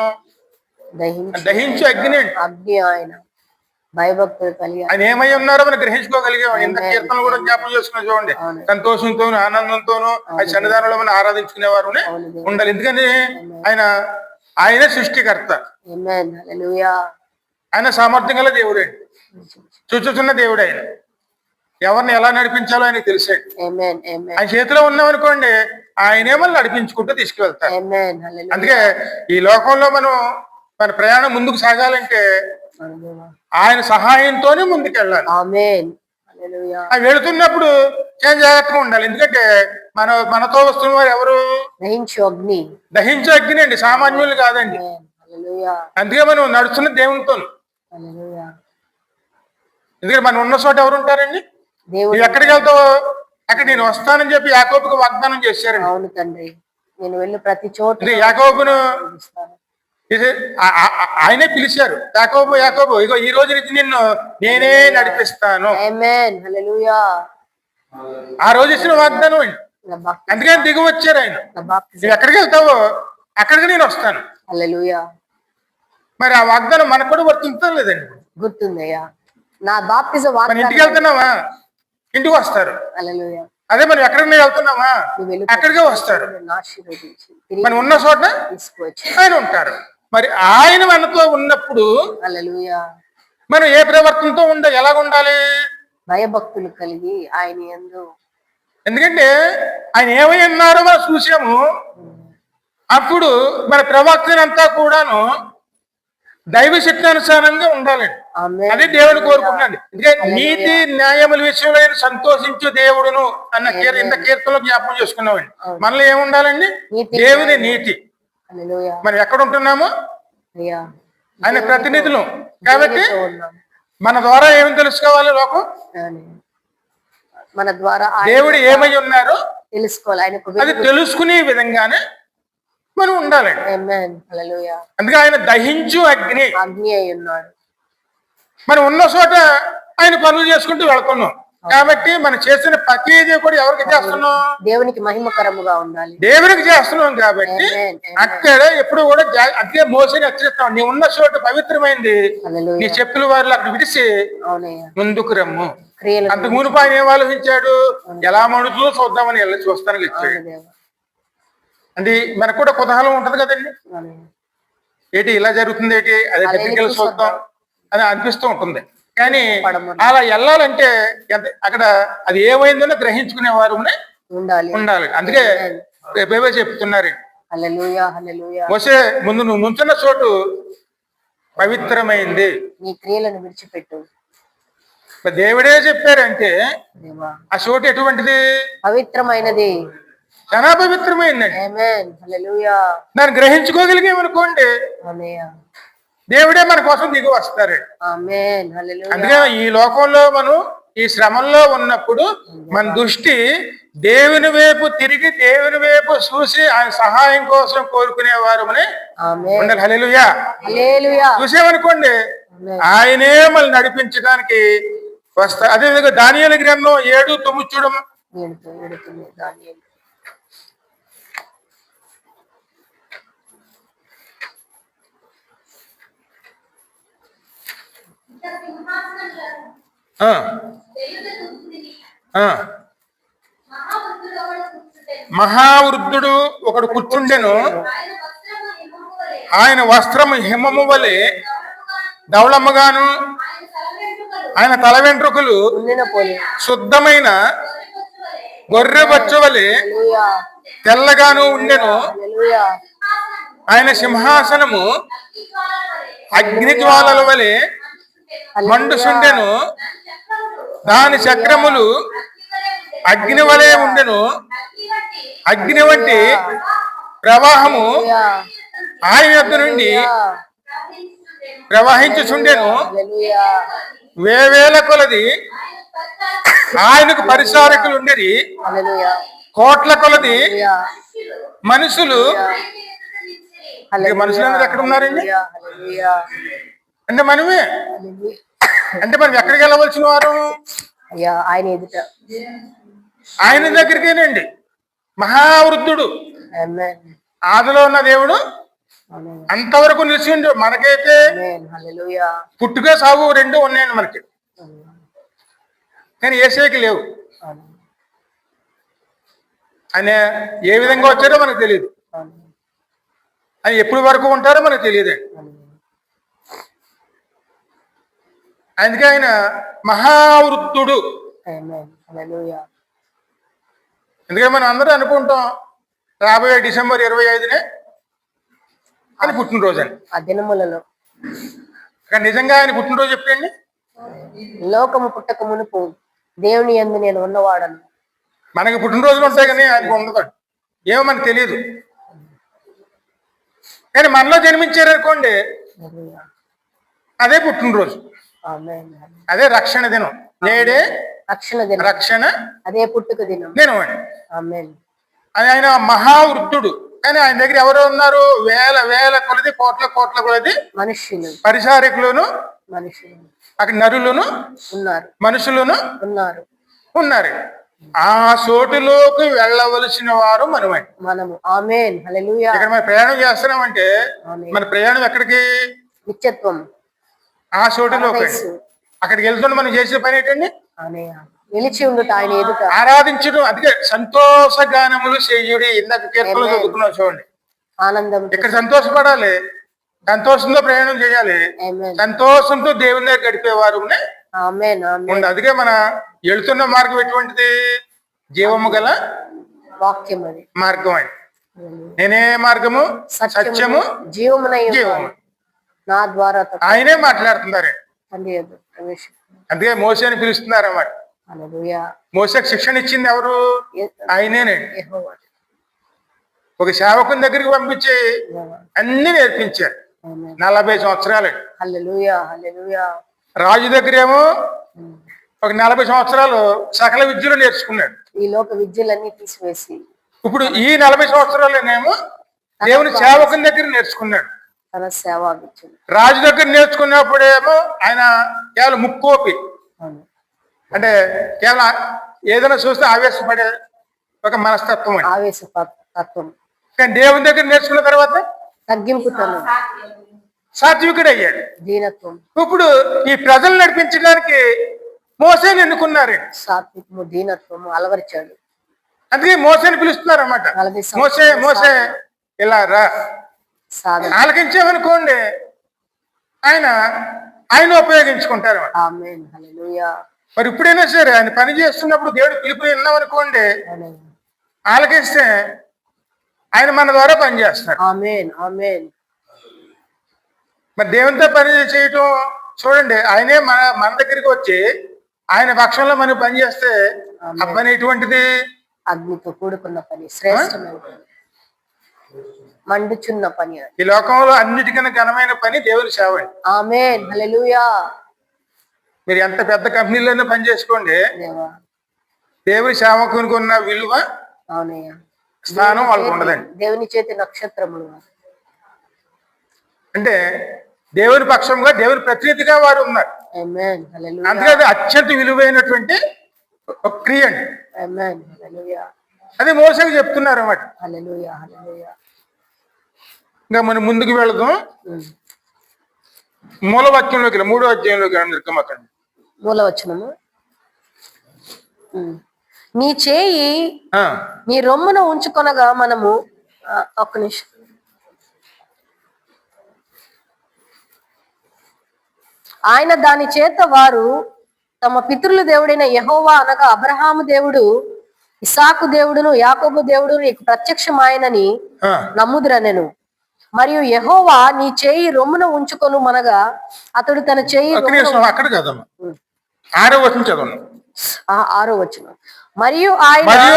దహించు అగ్ని. ఆయన భయభక్తులు కలిగి ఆయన ఏమై ఉన్నారో మనం గ్రహించుకోగలిగాం. ఇంత కీర్తనలు కూడా జ్ఞాపకం చేసుకున్నా చూడండి. సంతోషంతోనూ ఆనందంతోనూ ఆ సన్నిధానంలో మనం ఆరాధించుకునేవారు ఉండాలి. ఎందుకని ఆయన సృష్టికర్త, ఆయన సామర్థ్యం గల దేవుడు, చూచుతున్న దేవుడు. ఆయన ఎవరిని ఎలా నడిపించాలో ఆయన తెలిసాడు. ఆయన చేతిలో ఉన్నామనుకోండి, ఆయనేమో నడిపించుకుంటూ తీసుకువెళ్తారు. అందుకే ఈ లోకంలో మన ప్రయాణం ముందుకు సాగాలంటే ఆయన సహాయంతోనే ముందుకెళ్ళాలి. ఆయన వెళుతున్నప్పుడు చాలా జాగ్రత్తగా ఉండాలి. ఎందుకంటే మనతో వస్తున్న వారు ఎవరు? దహించు అగ్ని అండి, సామాన్యులు కాదండి. అందుకే మనం నడుస్తున్న దేవునితో. ఎందుకంటే మనం ఉన్న చోట ఎవరు ఉంటారండి? నువ్వు ఎక్కడికి వెళ్తావు? అక్కడ నేను వస్తానని చెప్పి యాకోబుకు వాగ్దానం చేశారండి. అవును తండ్రి, నేను వెళ్ళి ప్రతి చోట యాకోబును ఆయనే పిలిచారు. యాకోబు ఇగో ఈ రోజు నుంచి నిన్ను నేనే నడిపిస్తాను. ఆ రోజు ఇచ్చిన వాగ్దానం అండి. అందుకని దిగి వచ్చారు ఆయన. నువ్వు ఎక్కడికి వెళ్తావో అక్కడికి నేను వస్తాను. మరి ఆ వాగ్దానం మనకు కూడా వర్తించడం లేదండి. గుర్తుందయ్యా, నా బాప్తిజం మన ఇంటికి వెళ్తున్నావా, ఇంటికి వస్తారు. అదే మనం ఎక్కడికి వెళ్తున్నావా, అక్కడికే వస్తారు. మనం ఉన్న చోట ఆయన ఉంటారు. మరి ఆయన మనతో ఉన్నప్పుడు మనం ఏ ప్రవర్తనతో ఎలాగ ఉండాలి? భయభక్తులు కలిగి ఆయన యందు. ఎందుకంటే ఆయన ఏమై ఉన్నారో మనం చూసాము. అప్పుడు మన ప్రవర్తన అంతా కూడాను దైవ శక్తానుసారంగా ఉండాలండి. అదే దేవుని కోరుకుంటున్నాడు. ఎందుకంటే నీతి న్యాయముల విషయంలో సంతోషించు దేవుడును అన్న ఇంత కీర్తనలో జ్ఞాపకం చేసుకున్నామండి. మనలో ఏముండాలండి? దేవుని నీతి. మనం ఎక్కడ ఉంటున్నామో ఆయన ప్రతినిధులు కాబట్టి మన ద్వారా ఏమి తెలుసుకోవాలి? లోకం మన ద్వారా దేవుడు ఏమై ఉన్నారో తెలుసుకోవాలి. అది తెలుసుకునే విధంగానే మనం ఉండాలండి. అందుకే ఆయన దహించు అగ్ని అయి ఉన్నాడు. మనం ఉన్న చోట ఆయన పనులు చేసుకుంటూ వెళ్తున్నాం. కాబట్టి మనం చేసిన ప్రతిదీ కూడా ఎవరికి చేస్తున్నాం? దేవునికి మహిమకరముగా ఉండాలి. దేవునికి చేస్తున్నాం కాబట్టి అక్కడ ఎప్పుడు కూడా అదే మోసని హెచ్చరిస్తాం. నీ ఉన్న చోట పవిత్రమైంది, నీ చెప్పుల వారిలో అక్కడ విడిచి ముందుకు రమ్ము. అంతకు మునుపు ఆయన ఏం ఆలోచించాడు? ఎలా మనుషులు చూద్దామని వెళ్ళి చూస్తానికి ఇచ్చాడు. అంటే మనకు కూడా కుతూహలం ఉంటది కదండి. ఏంటి ఇలా జరుగుతుంది, ఏంటి అదే దగ్గరికి చూద్దాం అని అనిపిస్తూ ఉంటుంది. కానీ అలా వెళ్ళాలంటే అక్కడ అది ఏమైందో గ్రహించుకునేవారు ఉండాలి. అందుకే బైబిల్ చెప్తున్నారు, మోసే ముందు నువ్వు నుంచున్న చోటు పవిత్రమైంది, నీ క్రియలను విడిచిపెట్టు. దేవుడే చెప్పారంటే ఆ చోటు ఎటువంటిది? పవిత్రమైనది, చాలా పవిత్రమైందండి. దాన్ని గ్రహించుకోగలిగేమనుకోండి, దేవుడే మన కోసం దిగి వస్తారు. అందుకే ఈ లోకంలో మనం ఈ శ్రమంలో ఉన్నప్పుడు మన దృష్టి దేవుని వైపు తిరిగి దేవుని వైపు చూసి ఆయన సహాయం కోసం కోరుకునేవారు ఉండాలి. హల్లెలూయా. చూసేమనుకోండి ఆయనే మళ్ళీ నడిపించడానికి వస్తా. అదేవిధంగా దానియేలు గ్రంథం 7:9 చూడము. దానియేలు ఆ, ఆ. మహావృద్ధుడు ఒకడు కూర్చుండెను, ఆయన వస్త్రము హిమము వలె ధవళముగాను, ఆయన తల వెంట్రుకలు ఉండిన పోలి శుద్ధమైన గొర్రె బొచ్చు వలె హల్లెలూయా తెల్లగాను ఉండెను. హల్లెలూయా ఆయన సింహాసనము అగ్ని జ్వాలల వలె మండుచుండెను, దాని చక్రములు అగ్ని వలె ఉండెను. అగ్ని వంటి ప్రవాహము ఆయన యొద్ద నుండి ప్రవహించుచుండెను. హల్లెలూయా వేవేల కొలది ఆయనకు పరిచారకులు ఉండేది, హల్లెలూయా కోట్ల కొలది హల్లెలూయా మనుషులు. మనుషులు అనేది ఎక్కడ ఉన్నారండి? హల్లెలూయా అంటే మనమే. అంటే మనం ఎక్కడికి వెళ్ళవలసిన వారు? అయ్యా ఆయన ఎదుట ఆయన దగ్గరికేనండి. మహావృద్ధుడు, ఆమేన్ ఆదిలో ఉన్న దేవుడు ఆమేన్ అంతవరకు నిలిచిండు. మనకైతే ఆమేన్ హల్లెలూయా పుట్టుక సాగు రెండు ఉన్నాయండి మనకి, కానీ ఏసేకి లేవు. ఆమేన్ ఆయన ఏ విధంగా వచ్చారో మనకు తెలియదు, ఆమేన్ ఆయన ఎప్పటి వరకు ఉంటారో మనకు తెలియదండి. ఆమేన్ అందుకే ఆయన మహావృద్ధుడు. ఆమేన్ హల్లెలూయా ఎందుకంటే మనం అందరూ అనుకుంటాం రాబోయే డిసెంబర్ 25నే అని పుట్టినరోజు అని, ఆ దినములలో కానీ నిజంగా ఆయన పుట్టినరోజు ఎప్పుడండి? లోకము పుట్టక మునుపు దేవుని యందు నేను ఉన్నవాడను. మనకి పుట్టినరోజులు ఉంటాయి కానీ ఆయనకు ఉండదు, ఏమో మనకు తెలియదు. కానీ మనలో జన్మించారనుకోండి, హల్లెలూయా అదే పుట్టినరోజు, ఆమేన్ అదే రక్షణ దినం. నేడే రక్షణ దినం, రక్షణ అదే పుట్టుక దినం. దినం అండి. ఆమేన్ ఆయన మహావృద్ధుడు, కానీ ఆయన దగ్గర ఎవరు ఉన్నారు? వేల వేల కొలది, కోట్ల కోట్ల కొలది మనుష్యులు పరిచారకులను, మనుషులు అక్కడ నరులను, ఉన్నారు మనుషులను ఉన్నారు ఉన్నారు. ఆ చోటులోకి వెళ్ళవలసిన వారు మనమండి. మనము. ఆమేన్ హల్లెలూయా ఇక్కడ మనం ప్రయాణం చేస్తున్నామంటే ఆమేన్ మన ప్రయాణం ఎక్కడికి? నిత్యత్వం ఆ చోటులోకి. పరదేశు. అక్కడికి వెళ్తుంటే మనం చేసే పని ఏంటండి? ఆమేన్ నిలిచి ఉండుట ఆయన ఎదుట. ఆరాధించడం. అందుకే సంతోష గానములు చేయుడి. ఇందాక కీర్తనలు ఆమేన్. చదువుకున్నాం చూడండి. ఆనందం. ఇక్కడ సంతోషపడాలి, సంతోషంతో ప్రయాణం చేయాలి, ఆమేన్ సంతోషంతో దేవుని దగ్గర గడిపేవారు ఆమేన్ ఆమేన్ ఉండి. అందుకే మన వెళుతున్న మార్గం ఎటువంటిది? జీవము గల వాక్యం అది. మార్గం అని. నేనే మార్గము, సత్యము, జీవమునై ఉన్నాడు. జీవము. నా ద్వారా తప్ప ఆయనే మాట్లాడుతున్నారు. తండ్రి యొద్ద ప్రవేశం. అందుకే మోసే అని పిలుస్తున్నారు అన్నమాట. హల్లెలూయా మోసేకి శిక్షణ ఇచ్చింది ఎవరు? ఆయనేనండి. యెహోవా. ఒక సేవకుని దగ్గరికి పంపించి అన్ని నేర్పించారు. ఆమేన్ 40 సంవత్సరాలు. హల్లెలూయా హల్లెలూయా రాజు దగ్గరేమో ఒక 40 సంవత్సరాలు సకల విద్యలు నేర్చుకున్నాడు. ఈ లోక విద్యలన్నీ తీసివేసి ఇప్పుడు ఈ 40 సంవత్సరాలనేమో దేవుని సేవకుని దగ్గర నేర్చుకున్నాడు. తన సేవా విద్యలు. రాజు దగ్గర నేర్చుకున్నప్పుడేమో ఆయన కేవలం ముక్కోపి, అవును. అంటే కేవలం ఏదైనా చూస్తే ఆవేశపడే ఒక మనస్తత్వం అని. ఆవేశ తత్వం. కానీ దేవుని దగ్గర నేర్చుకున్న తర్వాత తగ్గింపుతనం, సాత్వికుడు అయ్యాడు. దీనత్వం, ఇప్పుడు ఈ ప్రజలు నడిపించడానికి మోసేని ఎన్నుకున్నారు. సాత్వికము, దీనత్వము అలవరిచాడు. అందుకే మోసేని పిలుస్తున్నారు అన్నమాట. 40 మోసే మోసే ఇలా రా. సాధన. ఆలకించామనుకోండి ఆయన ఉపయోగించుకుంటారు. ఆమేన్ హల్లెలూయా మరి ఇప్పుడైనా సరే ఆయన పని చేస్తున్నప్పుడు దేవుడు పిలుపు విన్నామనుకోండి, ఆమేన్ ఆలకిస్తే ఆయన మన ద్వారా పని చేస్తారు. ఆమేన్ ఆమేన్ మరి దేవునితో పని చేయటం చూడండి, ఆయనే మన దగ్గరికి వచ్చి ఆయన పక్షంలో మనం పని చేస్తే ఆ పని ఎటువంటిది? అగ్నితో కూడుకున్న పని, శ్రేష్టమైన పని, మండుచున్న పని. ఈ లోకంలో అన్నిటికన్నా ఘనమైన పని దేవుని సేవ. ఆమేన్ హల్లెలూయా మీరు ఎంత పెద్ద కంపెనీలోనే పని చేసుకోండి, దేవా. దేవుని సేవకునికి ఉన్న విలువ, అవునయ్యా. స్థానం వాళ్ళకు ఉండదండి. దేవుని చేతి నక్షత్రములు. అంటే దేవుని పక్షంగా దేవుని ప్రతినిధిగా వారు ఉన్నారు. ఆమేన్ హల్లెలూయా అందుకే అది అత్యంత విలువైనటువంటి ఒక క్రియ అండి. ఆమేన్ హల్లెలూయా అది మోసేకి చెప్తున్నారు అన్నమాట. హల్లెలూయా హల్లెలూయా ఇంకా మనం ముందుకు వెళదాం. మూలవాక్యంలోకి 3వ అధ్యాయంలోకి నిర్గమకండి. మూలవచనము. నీ చేయి ఆ, నీ రొమ్మున ఉంచుకొనగా మనము ఒక్క నిమిషం. ఆయన దాని చేత వారు తమ పితరుల దేవుడైన యెహోవా అనగా అబ్రహాము దేవుడు, ఇసాకు దేవుడును, యాకోబు దేవుడు నీకు ప్రత్యక్షమాయనని ఆ. నమ్ముదురనెను. మరియు యెహోవా నీ చేయి రొమ్మున ఉంచుకొను మనగా అతడు తన చేయి ఒక్క నిమిషం, అక్కడ కదమ్మా, 6వ వచనం చదవండి. 6వ వచనం. మరియు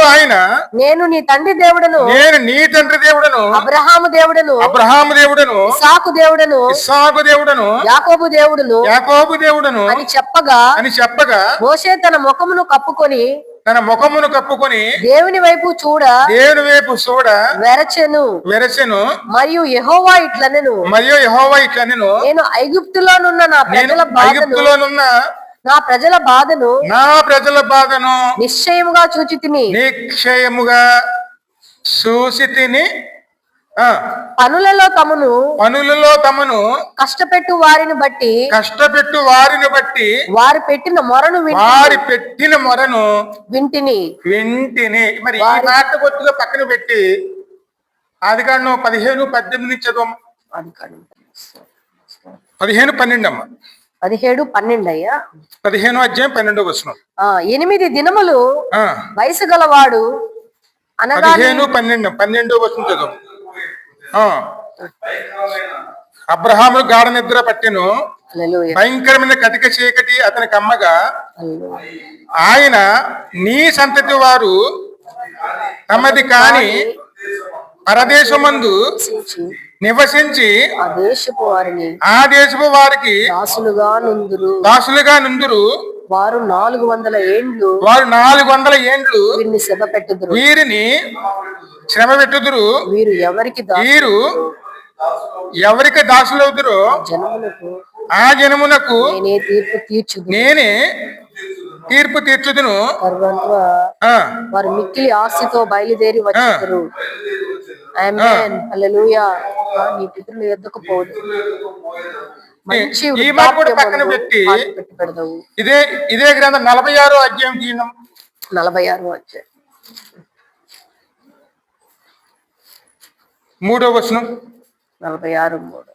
ఆయన నేను నీ తండ్రి దేవుడను, నేను నీ తండ్రి దేవుడను, అబ్రహాము దేవుడను, అబ్రహాము దేవుడను, ఇస్సాకు దేవుడను, ఇస్సాకు దేవుడను, యాకోబు దేవుడును యాకోబు దేవుడను అని చెప్పగా మోషే తన ముఖమును కప్పుకొని తన ముఖమును కప్పుకొని దేవుని వైపు చూడ వెరచెను. మరియు యెహోవా ఇట్లనెను, నేను ఐగుప్తులోనున్న నా ప్రజల బాధను నిశ్చయముగా చూచి తిని పనులలో తమను కష్టపెట్టు వారిని బట్టి వారు పెట్టిన మొరను వింటిని. మరి ఈ మాట కొద్దిగా పక్కన పెట్టి ఆదికాండం 15:18 చదవమ్మ. 15:12 అమ్మ. 17-12 అయ్యా. 15వ అధ్యాయం 12వ వచనం. 8 దినములు వయసు గలవాడు అనగా 12వ వచనం చదువు. అబ్రహాము గాఢ నిద్ర పట్టెను, భయంకరమైన కటిక చీకటి అతని కమ్మగా, ఆయన నీ సంతతి వారు తమది కాని పరదేశమందు నివసించి ఆ దేశపు వారికి దాసులుగా నుందురు. వారు 400 ఏండ్లు వీరిని శ్రమ పెట్టుదురు. వీరు ఎవరికి దాసులవుదురో ఆ జనమునకు నేనే తీర్పు తీర్చుదును. వారు మిక్కిలి ఆశతో బయలుదేరి వచ్చారు. ఆమేన్ హల్లెలూయా. నీ పితరుల యొద్దకు పోదు. ఈ మాట కూడా పక్కన పెట్టి ఇదే గ్రంథం 46వ అధ్యాయం తీయడం. 46వ అధ్యాయం 3వ వచనం. 46:3.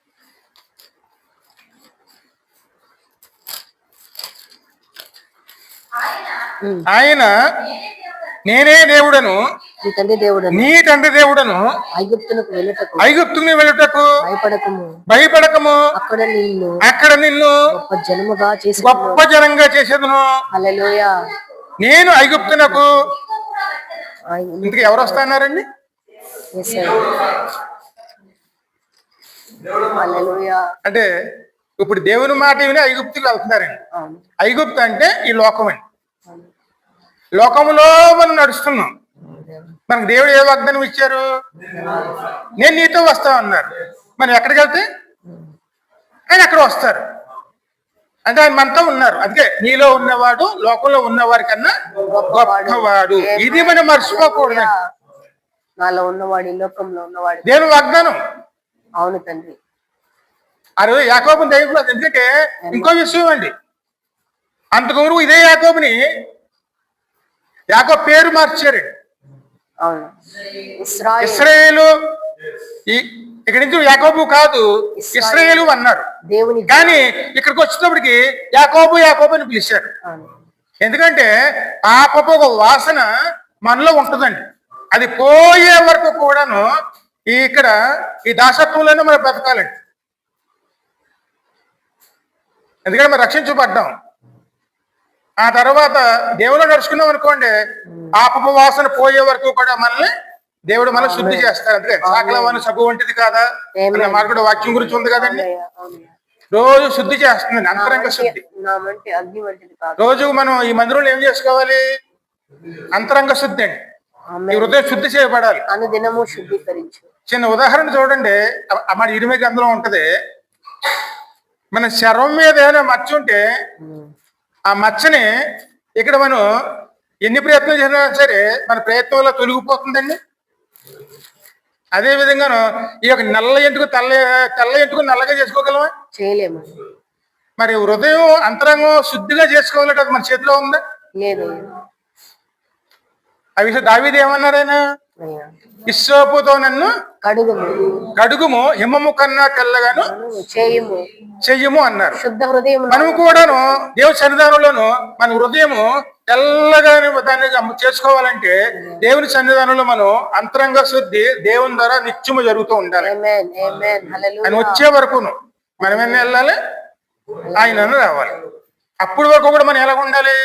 ఆయన నేనే దేవుడను, నీ తండ్రి దేవుడను, ఐగుప్తుకు వెళ్ళుటకు భయపడకము, అక్కడ నిన్ను గొప్ప జనంగా చేసేదను. హల్లెలూయా. నేను ఐగుప్తునకు. ఇంతకు ఎవరు వస్తున్నారండి? అంటే ఇప్పుడు దేవుని మాట విని ఐగుప్తుకి వెళ్తున్నారండి. ఐగుప్తు అంటే ఈ లోకం అండి. లోకములో మనం నడుస్తున్నాం. మనకు దేవుడు ఏ వాగ్దానం ఇచ్చారు? నేను నీతో వస్తా అన్నారు. మనం ఎక్కడికి వెళ్తే ఆయన అక్కడ వస్తారు. అంటే ఆయన మనతో ఉన్నారు. అందుకే నీలో ఉన్నవాడు లోకంలో ఉన్నవారి కన్నా గొప్పవాడు. ఇది మనం మర్చిపోకూడదు. నాలో ఉన్నవాడు లోకంలో ఉన్నవాడు దేవుని వాగ్దానం. అవును తండ్రి. అరే యాకోబుని దైవం. ఎందుకంటే ఇంకో విషయం అండి, అంతకు ఇదే యాకోబుని యాకోబు పేరు మార్చారు. ఇశ్రాయేలు. ఇక్కడి నుంచి యాకోబు కాదు ఇశ్రాయేలు అన్నారు. కానీ ఇక్కడికి వచ్చినప్పటికి యాకోబు అని పిలిచారు. ఎందుకంటే పాపపు ఒక వాసన మనలో ఉంటుందండి. అది పోయే వరకు కూడాను ఇక్కడ ఈ దాసత్వంలోనే మనం బ్రతకాలండి. ఎందుకంటే మనం రక్షించబడ్డాం. ఆ తర్వాత దేవుడు నడుచుకున్నాం అనుకోండి, పాపపు వాసన పోయే వరకు కూడా మనల్ని దేవుడు మనం శుద్ధి చేస్తారు. అందుకే సాకలవాని సబ్బు వంటిది కాదా అన్న మాట కూడా వాక్యం గురించి ఉంది కదండి. రోజు శుద్ధి చేస్తుంది, అంతరంగ శుద్ధి. రోజు మనం ఈ మందిరంలో ఏం చేసుకోవాలి? అంతరంగ శుద్ధి అండి. ఈ హృదయం శుద్ధి చేయబడాలి. అనుదినము శుద్ధీకరించు. చిన్న ఉదాహరణ చూడండి, మన 8 గ్రంథంలో ఉంటది. మన శరం మీద ఏదైనా మచ్చ ఉంటే ఆ మచ్చని ఇక్కడ మనం ఎన్ని ప్రయత్నాలు చేసినా సరే మన ప్రయత్నం వల్ల తొలగిపోతుందండి. అదే విధంగాను ఈ యొక్క నల్ల ఎంటుకు తెల్ల ఎంటుకు నల్లగా చేసుకోగలమా? చేయలేము. మరి హృదయం అంతరంగం శుద్ధిగా చేసుకోవాలంటే అది మన చేతిలో ఉందా? లేదు. ఆ విషయం దావీదు ఏమన్నారు ఆయన? అయ్యా. ఇస్సోపుతో నన్ను కడుగుము, కడుగుము, హిమము కన్నా తెల్లగాను చేయుము, చెయ్యము అన్నారు. శుద్ధ హృదయం. మనము కూడాను దేవుని సన్నిధానంలోను మన హృదయము తెల్లగా దాన్ని చేసుకోవాలంటే దేవుని సన్నిధానంలో మనం అంతరంగ శుద్ధి దేవుని ద్వారా నిత్యము జరుగుతూ ఉండాలి. ఆయన వచ్చే వరకును మనమేనా వెళ్ళాలి, ఆయన రావాలి. అప్పుడు వరకు కూడా మనం ఎలా ఉండాలి?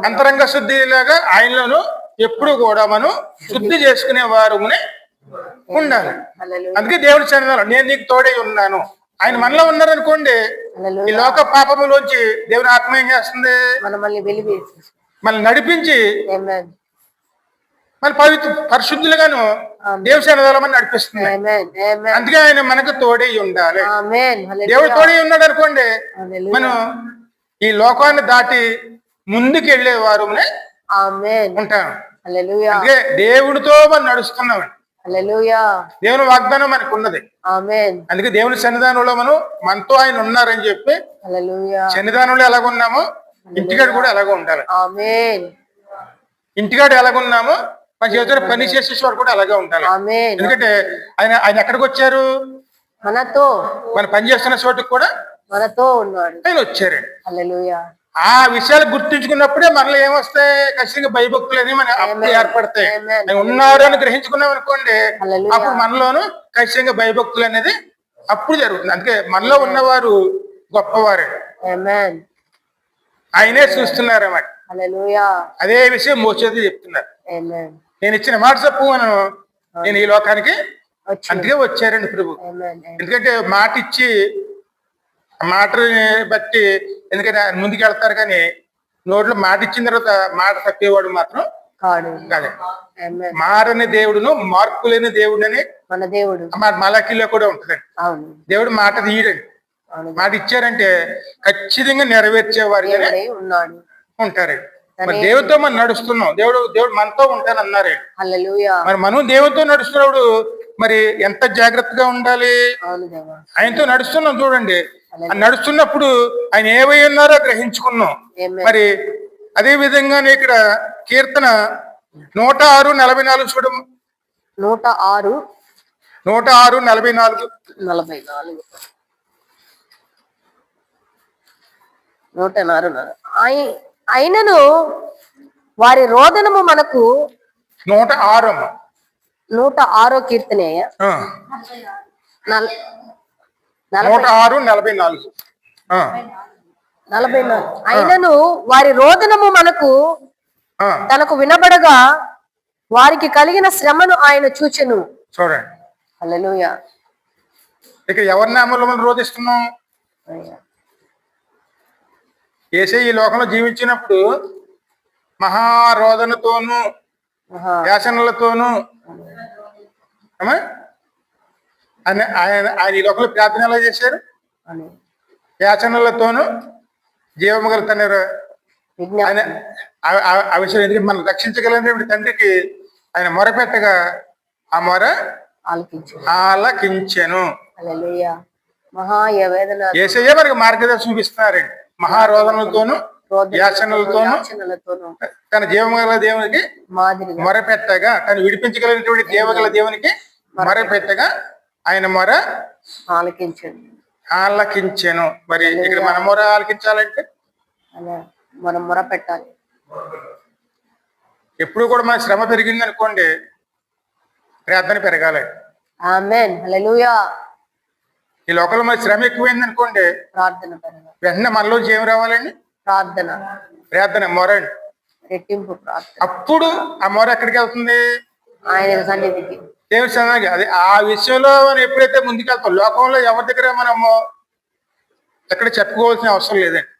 అంతరంగ శుద్ధి లాగా ఆయనలోను ఎప్పుడు కూడా మనం శుద్ధి చేసుకునే వారునే ఉండాలి. అందుకే దేవుని సన్నిధానం నేను నీకు తోడై ఉన్నాను. ఆయన మనలో ఉన్నారనుకోండి, ఈ లోక పాపములోంచి దేవుని ఆత్మ ఏం చేస్తుంది? మనల్ని నడిపించి మన పరిశుద్ధులుగాను దేవుని సన్నిధానం నడిపిస్తుంది. అందుకే ఆయన మనకు తోడై ఉండాలి. దేవుడు తోడై ఉన్నాడు అనుకోండి, మనం ఈ లోకాన్ని దాటి ముందుకు వెళ్ళే వారునే ఉంటాం. అందుకే దేవుడితో మనం నడుస్తున్నామండి. దేవుని వాగ్దానం మనకు ఉన్నది. అందుకే దేవుని సన్నిధానంలో మనతో ఆయన ఉన్నారని చెప్పి సన్నిధానంలో ఎలాగున్నామో ఇంటికాడ కూడా ఎలాగో ఉండాలి. ఇంటికాడ ఎలాగున్నామో మన చేతుల్లో పని చేసే వారు కూడా అలాగే ఉండాలి. ఎందుకంటే ఆయన ఎక్కడికి వచ్చారు? మనతో. మన పని చేస్తున్న చోటుకు కూడా మనతో ఉన్నాడు. ఆయన వచ్చారండి. ఆ విషయాలు గుర్తించుకున్నప్పుడే మనలో ఏమొస్తాయి? ఖచ్చితంగా భయభక్తులు అని మన అప్పుడు ఏర్పడతాయి. ఆయన ఉన్నారు అని గ్రహించుకున్నాం అనుకోండి, అప్పుడు మనలోను ఖచ్చితంగా భయభక్తులు అనేది అప్పుడు జరుగుతుంది. అందుకే మనలో ఉన్నవారు గొప్పవారే, ఆయనే చూస్తున్నారు అన్నమాట. అదే విషయం మోసేది చెప్తున్నారు. నేను ఇచ్చిన మాట చెప్పు నేను ఈ లోకానికి అందుకే వచ్చారండి ప్రభు. ఎందుకంటే మాట ఇచ్చి మాటని బట్టి ఎందుకంటే ముందుకు వెళ్తారు, కానీ నోట్లో మాట ఇచ్చిన తర్వాత మాట తప్పేవాడు మాత్రం కాదు. మారని దేవుడును మార్పు లేని దేవుడని మన దేవుడు మలాఖీలో కూడా ఉంటుందండి. దేవుడు మాట తీయడండి. మాట ఇచ్చారంటే ఖచ్చితంగా నెరవేర్చేవారుగానే ఉంటారండి. మరి దేవుడితో మనం నడుస్తున్నాం, దేవుడు మనతో ఉంటానన్నారే. మరి మనం దేవుడితో నడుస్తున్నప్పుడు మరి ఎంత జాగ్రత్తగా ఉండాలి? ఆయనతో నడుస్తున్నాం చూడండి, నడుస్తున్నప్పుడు ఆయన ఏవై ఉన్నారో గ్రహించుకున్నాం. మరి అదే విధంగానే ఇక్కడ కీర్తన 106:44 చూడము. 106:44 అయినను వారి రోదనము మనకు 106 కీర్తనే 106:44 అయినను వారి రోదనము మనకు తనకు వినబడగా వారికి కలిగిన శ్రమను ఆయన చూచెను. చూడండి, హల్లెలూయా. ఇక ఎవరి నామంలో మనం రోధిస్తున్నాం? యేసే ఈ లోకంలో జీవించినప్పుడు మహారోదనతోనూ యాసనలతోనూ ఆయన ఈ లోకంలో ప్రార్థన ఎలా చేశారు? యాచనలతోనూ జీవము గల తన ఆ విషయం ఎందుకంటే మనం రక్షించగలిగినటువంటి తండ్రికి ఆయన మొరపెట్టగా ఆ మొర ఆలకించెను. యేసయ్య మనకి మార్గదర్శనం చూపిస్తున్నారండి. మహారోదనలతోనూ యాచనలతోనూ తన జీవము గల దేవునికి మొరపెట్టగా, తను విడిపించగలిగినటువంటి దేవగల దేవునికి మొరపెట్టగా ఆయన మొర ఆలకించెను. మరి ఇక్కడ మన మొర ఆలకించాలంటే మనం మొర పెట్టాలి. ఎప్పుడు కూడా మన శ్రమ పెరిగింది అనుకోండి, ప్రార్థన పెరగాలి. ఆమేన్, హల్లెలూయా. ఈ లోకంలో మన శ్రమ ఎక్కువైంది అనుకోండి, ప్రార్థన పెరగాలి. వెంటనే మనలోంచి ఏమి రావాలండి? ప్రార్థన మొర అండి, రెట్టింపు ప్రార్థన. అప్పుడు ఆ మొర ఎక్కడికి వెళ్తుంది? ఆయన సన్నిధికి, దేవుని సన్నిధికి. అది ఆ విషయంలో మనం ఎప్పుడైతే ముందుకెళ్తాం, లోకంలో ఎవరి దగ్గర మనము ఎక్కడ చెప్పుకోవాల్సిన అవసరం లేదండి.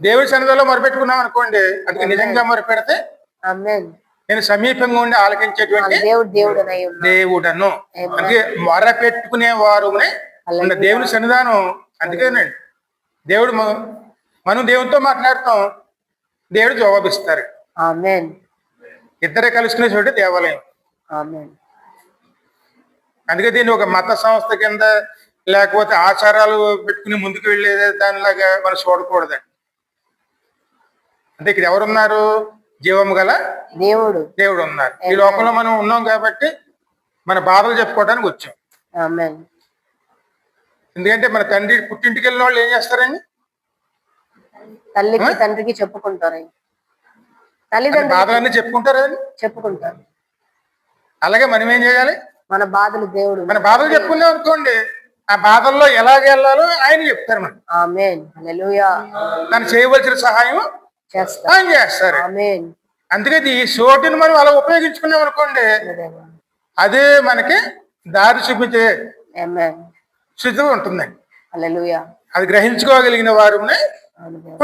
దేవుడి సన్నిధిలో మొరపెట్టుకున్నాం అనుకోండి, అది నిజంగా మొరపెడితే నేను సమీపంగా ఉండి ఆలకించేటువంటి దేవుడను. అందుకే మొర పెట్టుకునే వారు మన దేవుని సన్నిధానం. అందుకేనండి దేవుడు మనం దేవునితో మాట్లాడతాం, దేవుడు జవాబిస్తారు. ఆమేన్. ఇద్దరే కలుసుకునే చోటు దేవాలయం. ఆమేన్. అందుకే దీన్ని ఒక మత సంస్థ కింద లేకపోతే ఆచారాలు పెట్టుకుని ముందుకు వెళ్ళేది దానిలాగా మనం చూడకూడదండి. అంటే ఇక్కడ ఎవరున్నారు? జీవము గల దేవుడు ఉన్నారు. ఈ లోకంలో మనం ఉన్నాం కాబట్టి మన బాధలు చెప్పుకోవడానికి వచ్చాం. ఆమేన్. ఎందుకంటే మన తండ్రి పుట్టింటికి వెళ్ళిన వాళ్ళు ఏం చేస్తారండి? తల్లికి తండ్రికి చెప్పుకుంటారు, బాధలన్నీ చెప్పుకుంటారు. అలాగే మనం ఏం చేయాలి? మన బాధలు చెప్పుకున్నాం అనుకోండి, ఆ బాధల్లో ఎలాగ వెళ్ళాలో ఆయన చెప్తారు. మనం ఆమేన్. హల్లెలూయా. తను చేయవలసిన సహాయం ఆయన చేస్తారు. ఆమేన్. అందుకే ఈ చోటుని మనం అలా ఉపయోగించుకున్నాం అనుకోండి, అదే మనకి దారి చూపించే స్థితి ఉంటుందండి. హల్లెలూయా. అది గ్రహించుకోగలిగిన వారు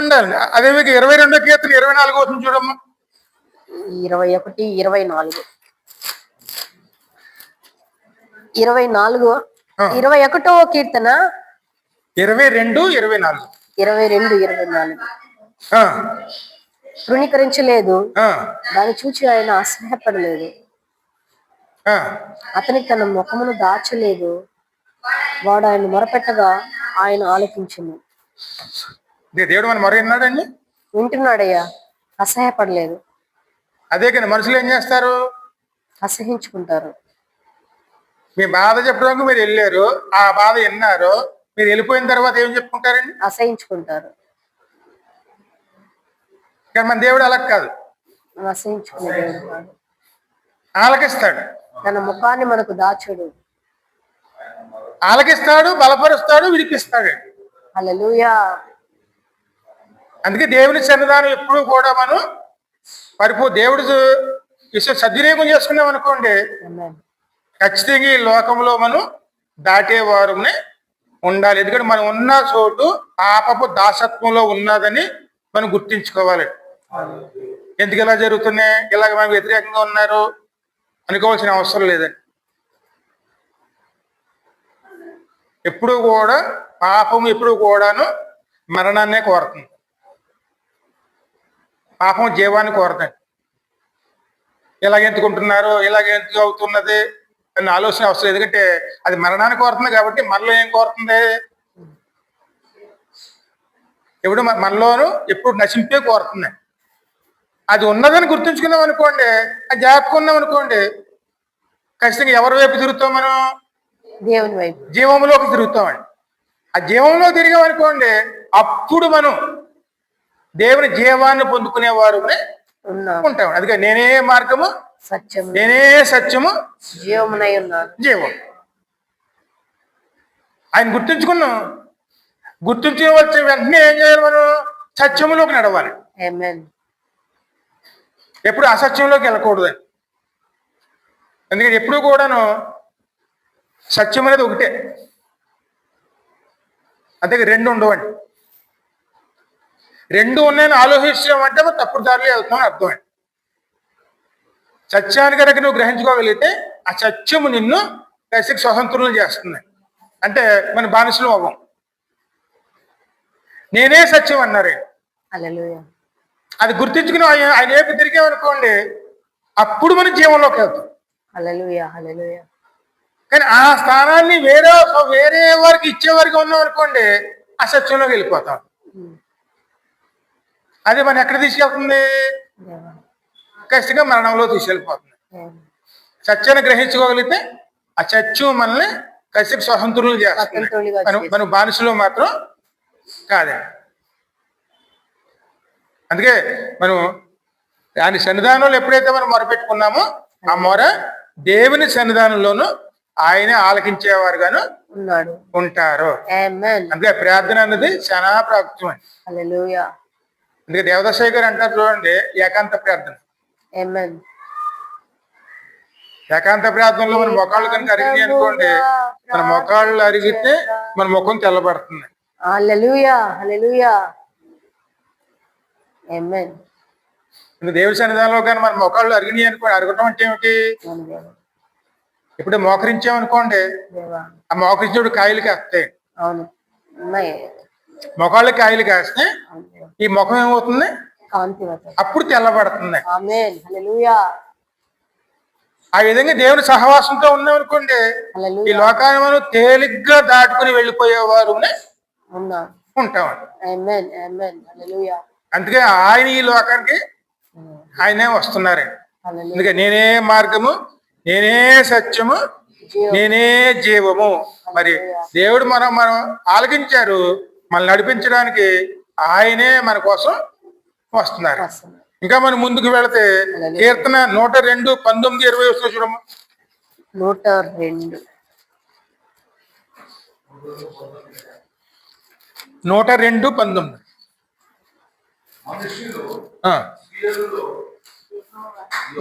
ఉండాలి. అదే మీకు 22వ కీర్తన 24 అవుతుంది చూడమ్మా. 21, 24. 24, 21వ కీర్తన 22, 24. 22, 24. తృణీకరించలేదు, దాన్ని చూచి ఆయన అసహ్యపడలేదు, అతనికి తన ముఖమును దాచలేదు, వాడు ఆయన మొరపెట్టగా ఆయన ఆలకించును. దేవుడు మన మొర విన్నాడండి, వింటున్నాడయ్యా, అసహ్యపడలేదు. అదే కానీ మనుషులు ఏం చేస్తారు? అసహించుకుంటారు. మీ బాధ చెప్పడానికి మీరు వెళ్ళారు, ఆ బాధ విన్నారు, మీరు వెళ్ళిపోయిన తర్వాత ఏం చెప్పుకుంటారండి? అసహించుకుంటారు. కానీ మన దేవుడు అలా కాదు, అసహించుకునే దేవుడు కాదు. ఆలకిస్తాడు, తన ముఖాన్ని మనకు దాచుడు. ఆలకిస్తాడు, బలపరుస్తాడు, విడిపిస్తాడు. హల్లెలూయా. అందుకే దేవుని సన్నిధానం ఎప్పుడు కూడా మనం దేవుడు విషయం సద్వినియోగం చేసుకున్నాం అనుకోండి, ఖచ్చితంగా ఈ లోకంలో మనం దాటేవారు ఉండాలి. ఎందుకంటే మనం ఉన్న చోటు పాపపు దాసత్వంలో ఉన్నదని మనం గుర్తించుకోవాలి. ఎందుకు ఇలా జరుగుతున్నాయి, ఇలాగ మనకు వ్యతిరేకంగా ఉన్నారు అనుకోవాల్సిన అవసరం లేదండి. ఎప్పుడు కూడా పాపం ఎప్పుడు కూడాను మరణాన్నే కోరుతుంది, పాపం జీవాన్ని కోరదండి. ఇలాగెందుకుంటున్నారు, ఇలాగెందుకు అవుతున్నది అని ఆలోచన అవసరం. ఎందుకంటే అది మరణాన్ని కోరుతుంది కాబట్టి మనలో ఏం కోరుతుంది? ఎప్పుడు మనలోను ఎప్పుడు నశింపే కోరుతుంది. అది ఉన్నదని గుర్తుంచుకున్నాం అనుకోండి, అది జాగ్రత్తగా ఉన్నాం అనుకోండి, ఖచ్చితంగా ఎవరి వైపు తిరుగుతాం? మనం దేవుని వైపు, జీవంలోకి తిరుగుతామండి. ఆ జీవంలో తిరిగామనుకోండి, అప్పుడు మనం దేవుని జీవాన్ని పొందుకునేవారు ఉంటాం. అందుకే నేనే మార్గము, సత్యము, నేనే సత్యము, జీవమునై ఉన్నాను. జీవం ఆయన గుర్తుంచుకున్నాం. గుర్తుంచవలసిన వెంటనే ఏం చేయాలి? మనం సత్యములోకి నడవాలి. ఆమేన్. ఎప్పుడు అసత్యంలోకి వెళ్ళకూడదు. ఎందుకంటే ఎప్పుడు కూడాను సత్యం అనేది ఒకటే, అంతే. రెండు ఉండవండి. రెండు ఉన్నాయని ఆలోచించామంటే మనం తప్పుడు దారిలో వెళ్తామని అర్థం అండి. సత్యాన్ని కనుక నువ్వు గ్రహించుకోగలిగితే ఆ సత్యము నిన్ను కలిసి స్వతంత్రులు చేస్తుంది. అంటే మన బానిసలు అవ్వం. నేనే సత్యం అన్నారు. హల్లెలూయా. అది గుర్తించుకుని ఆయన వైపు తిరిగామనుకోండి, అప్పుడు మనం జీవంలోకి వెళ్తాం. హల్లెలూయా. హల్లెలూయా. కానీ ఆ స్థానాన్ని వేరే వారికి ఇచ్చే వారికి ఉన్నాం అనుకోండి, అసత్యంలోకి వెళ్ళిపోతాం. అది మనం ఎక్కడ తీసుకెళ్తుంది? ఖచ్చితంగా మరణంలో తీసుకెళ్ళిపోతుంది. సత్యాన్ని గ్రహించుకోగలిగితే ఆ సత్యం మనల్ని ఖచ్చితంగా స్వతంత్రులు చేస్తుంది. మనం బానిసలు మాత్రం కాదండి. అందుకే మనం దాని సన్నిధానంలో ఎప్పుడైతే మనం మొరపెట్టుకున్నామో ఆ మొర దేవుని సన్నిధానంలోనూ ఆయనే ఆలకించేవారుగాను ఉంటారు. అందుకే ప్రార్థన అన్నది చాలా ప్రాముఖ్యం అండి. హల్లెలూయా. అందుకే దేవదాసయ్య గారు అంటారు చూడండి, ఏకాంత ప్రార్థన. ఏకాంత ప్రార్థనలో మన మొఖాళ్ళు కనుక అరిగినాయి అనుకోండి, మన మొఖాళ్ళు అరిగితే మన ముఖం తెల్లబడుతుంది. హల్లెలూయా. హల్లెలూయా. ఆమేన్. దేవుడి సన్నిధానంలో కానీ మన మొఖాళ్ళు అరిగినాయి అనుకోండి, అరగటం అంటే ఏమిటి? ఇప్పుడు మోకరించామనుకోండి, దేవా. ఆ మోకరించేప్పుడు కాయలు కాస్తాయి. అవును, ఉన్నాయి. మొఖాళ్ళు కాయలు కాస్తే అవును దేవా. ఈ ముఖం ఏమవుతుంది? కాంతివంతం. అప్పుడు తెల్లబడుతుంది. ఆమేన్. హల్లెలూయా. ఆ విధంగా దేవుని సహవాసంతో ఉన్నామనుకోండి, ఈ హల్లెలూయా. లోకాన్ని మనం తేలిగ్గా దాటుకుని వెళ్ళిపోయేవారు ఉన్నాం. ఉంటాం. ఆమేన్. ఆమేన్. హల్లెలూయా. అందుకే ఆయన ఈ లోకానికి ఆయనే వస్తున్నారండి. హల్లెలూయా. అందుకే నేనే మార్గము, నేనే సత్యము, జీవం. నేనే జీవము. మరి దేవుడు మనం ఆలకించారు, మనల్ని నడిపించడానికి ఆయనే మన కోసం వస్తున్నారు. వస్తుంది. ఇంకా మనం ముందుకు వెళితే కీర్తన 102:19-20 చూడము. 102. 102:19.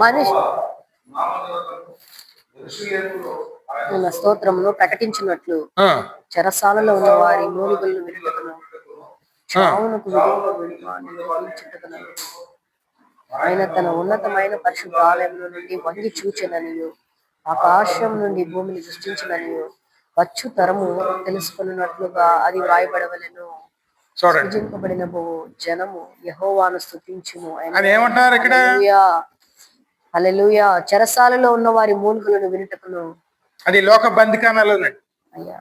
మనిషి నిన్న స్తోత్రమును ప్రకటించినట్లు చెరసాలలో ఉన్న వారి మూలుగులను వినుటకును చావునకు విడిపించుటకును ఆయన తన ఉన్నతమైన పరిశుద్ధ ఆలయంలో నుండి వంగి చూచెననియు ఆకాశం నుండి భూమిని సృష్టించిననియు వచ్చు తరము తెలుసుకున్నట్లుగా అది వ్రాయబడవలెను. సృజింపబడిన జనము యెహోవాను స్తుతించును. ఏమంటారు ఇక్కడ? హల్లెలూయా. చెరసాలలో ఉన్న వారి మూలుగులను వినుటకును, అది లోక బందికానాలు అయ్యా,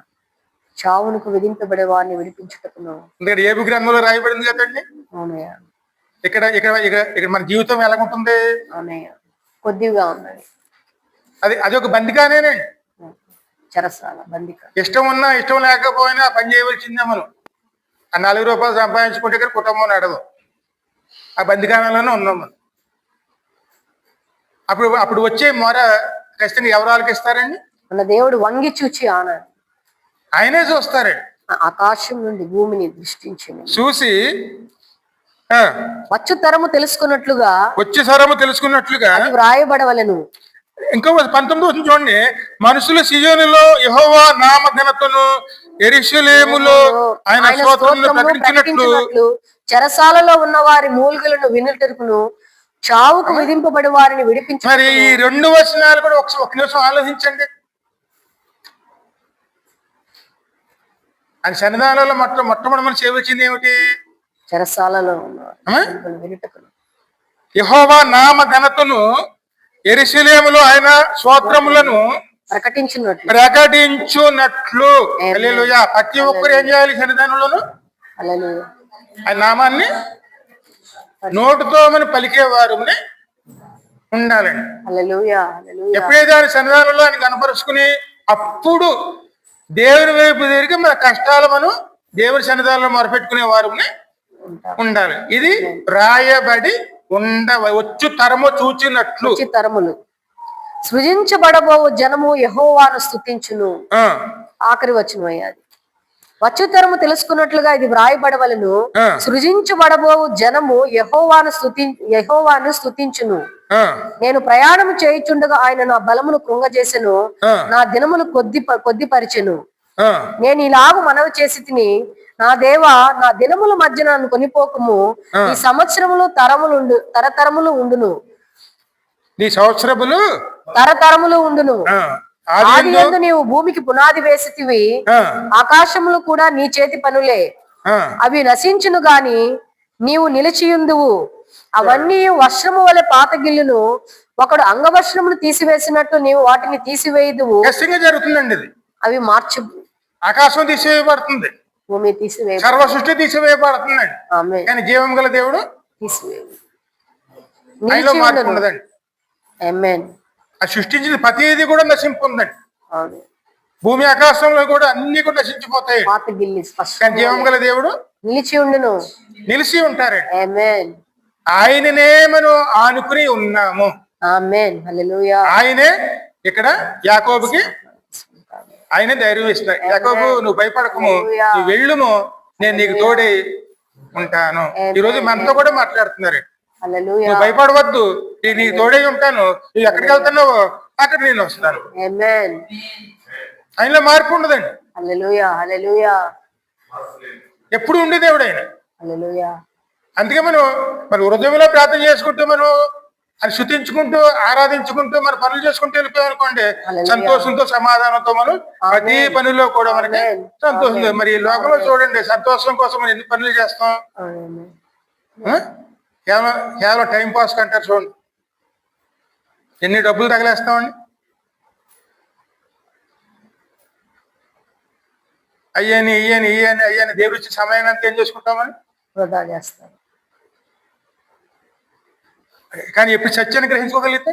చావునకు విధింపబడే వారిని విడిపించుటకును. ఏబు గ్రంథంలో రాయబడింది కదండి. అవునయ్యా. ఇక్కడ ఇక్కడ ఇక్కడ మన జీవితం ఎలా ఉంటుంది? అవునయ్యా, కొద్దిగా ఉన్నది. అది ఒక బందికానేనండి. చెరసాల బందిక. ఇష్టం ఉన్నా ఇష్టం లేకపోయినా పని చేయవలసిందే. మనం ఆ 4 రూపాయలు సంపాదించుకుంటే ఇక్కడ కుటుంబం నడదు. ఆ బందికానాలోనే ఉన్నాం మనం. అప్పుడు వచ్చే మొర ఖచ్చితంగా ఎవరు ఆలకిస్తారండి? మన దేవుడు వంగి చూచి ఆయనే చూస్తారండి. ఆకాశం నుండి భూమిని దృష్టించింది చూసి వచ్చు తరము తెలుసుకున్నట్లుగా అది వ్రాయబడవలెను. ఇంకో 19 చూడండి. మనుషులు సియోనులో యెహోవా నామ ఘనతను, యెరూషలేములో ఆయన స్తోత్రమును ప్రకటించినట్లు చెరసాలలో ఉన్న వారి మూలుగులను వినుటకును చావుకు విధింపబడి వారిని విడిపించు. మరి ఈ 2 వచనాలు కూడా ఒక నిమిషం ఆలోచించండి. ఆయన సన్నిధానంలో మొట్టమొదటి మనం చేయవలసింది ఏమిటి? చెరసాలలో వినుటకును యెహోవా నామ ఘనతను, యెరూషలేములో ఆయన స్తోత్రములను ప్రకటించునట్లు. హల్లెలూయా. ప్రతి ఒక్కరు ఏం చేయాలి? సన్నిధానంలోను హల్లెలూయా ఆయన నామాన్ని నోటుతో మనం పలికేవారు ఉండాలండి. హల్లెలూయా. హల్లెలూయా. ఎప్పుడైతే ఆయన సన్నిధానంలో ఆయన కనపరుచుకుని అప్పుడు దేవుని వైపు తిరిగి మన కష్టాలు మనం దేవుని సన్నిధానంలో మొరపెట్టుకునే వారు ఉండాలి. ఇది రాయబడి వచ్చు తరము చూచినట్లు. తరములు సృజించబడబో జనము యెహోవాను స్తుతించును. ఆఖరి వచనం అయ్యాది. వచ్చు తరము తెలుసుకున్నట్లుగా ఇది వ్రాయబడవలను. సృజించబడబో జనము యెహోవాను స్తుతించును. నేను ప్రయాణం చేయుచుండగా ఆయన నా బలమును కృంగజేసెను, నా దినములు కొద్దిపరిచెను. నేను ఇలాగ మనవి చేసి తిని, నా దేవా, నా దినముల మధ్య నన్ను కొనిపోకము. ఈ సంవత్సరములు తరతరములు ఉండును. తరతరములు ఉండును. ఆది యందు నీవు భూమికి పునాది వేసితివి, ఆకాశములు కూడా నీ చేతి పనులే. అవి నశించును గాని నీవు నిలిచియుందువు. అవన్నీ వస్త్రము వలె పాతగిల్లును. ఒకడు అంగవస్త్రమును తీసివేసినట్టు నీవు వాటిని తీసివేయుదువు. జరుగుతుందండి. అవి మార్చు. ఆకాశం తీసివేయబడుతుంది, భూమి తీసివేయ, సర్వ సృష్టి తీసివేయబడుతుందండి. కానీ జీవం గల దేవుడు మార్పు ఉండదండి. ఆ సృష్టించిన ప్రతిదీ కూడా నశింపుందండి. భూమి ఆకాశంలో కూడా అన్ని కూడా నశించిపోతాయి. జీవం గల దేవుడు నిలిచి ఉంటారండి. ఆయననే మనం ఆనుకుని ఉన్నాము. ఆయనే ఇక్కడ యాకోబుకి ఆయనే ధైర్యం ఇస్తారు. యాకోబు, నువ్వు భయపడకము, నువ్వు వెళ్ళుము, నేను నీకు తోడే ఉంటాను. ఈ రోజు మనతో కూడా మాట్లాడుతున్నారు. నువ్వు భయపడవద్దు, నేను నీకు తోడే ఉంటాను. నువ్వు ఎక్కడికి వెళ్తున్నావో అక్కడ నేను వస్తాను. ఆయనలో మార్పు ఉండదండి. ఎప్పుడు ఉండే దేవుడు ఆయన. అందుకే మనం హృదయంలో ప్రార్థన చేసుకుంటూ మనం అని శుతించుకుంటూ ఆరాధించుకుంటూ మన పనులు చేసుకుంటూ వెళ్ళిపోయాం అనుకోండి, హల్లెలూయా. సంతోషంతో సమాధానంతో మనం ప్రతి పనిలో కూడా మనకి ఆమేన్. సంతోషం. మరి ఈ లోకంలో చూడండి, సంతోషం కోసం మనం ఎన్ని పనులు చేస్తాం, ఆమేన్. ఆ? కేవలం కేవలం టైం పాస్ కంటారు చూడండి, ఎన్ని డబ్బులు తగిలేస్తామండి. అయ్యని దేవుడి ఇచ్చిన సమయాన్ని అంతా ఏం చేసుకుంటామని. వృధా చేస్తారు. కానీ ఎప్పుడు సత్యాన్ని గ్రహించుకోగలిగితే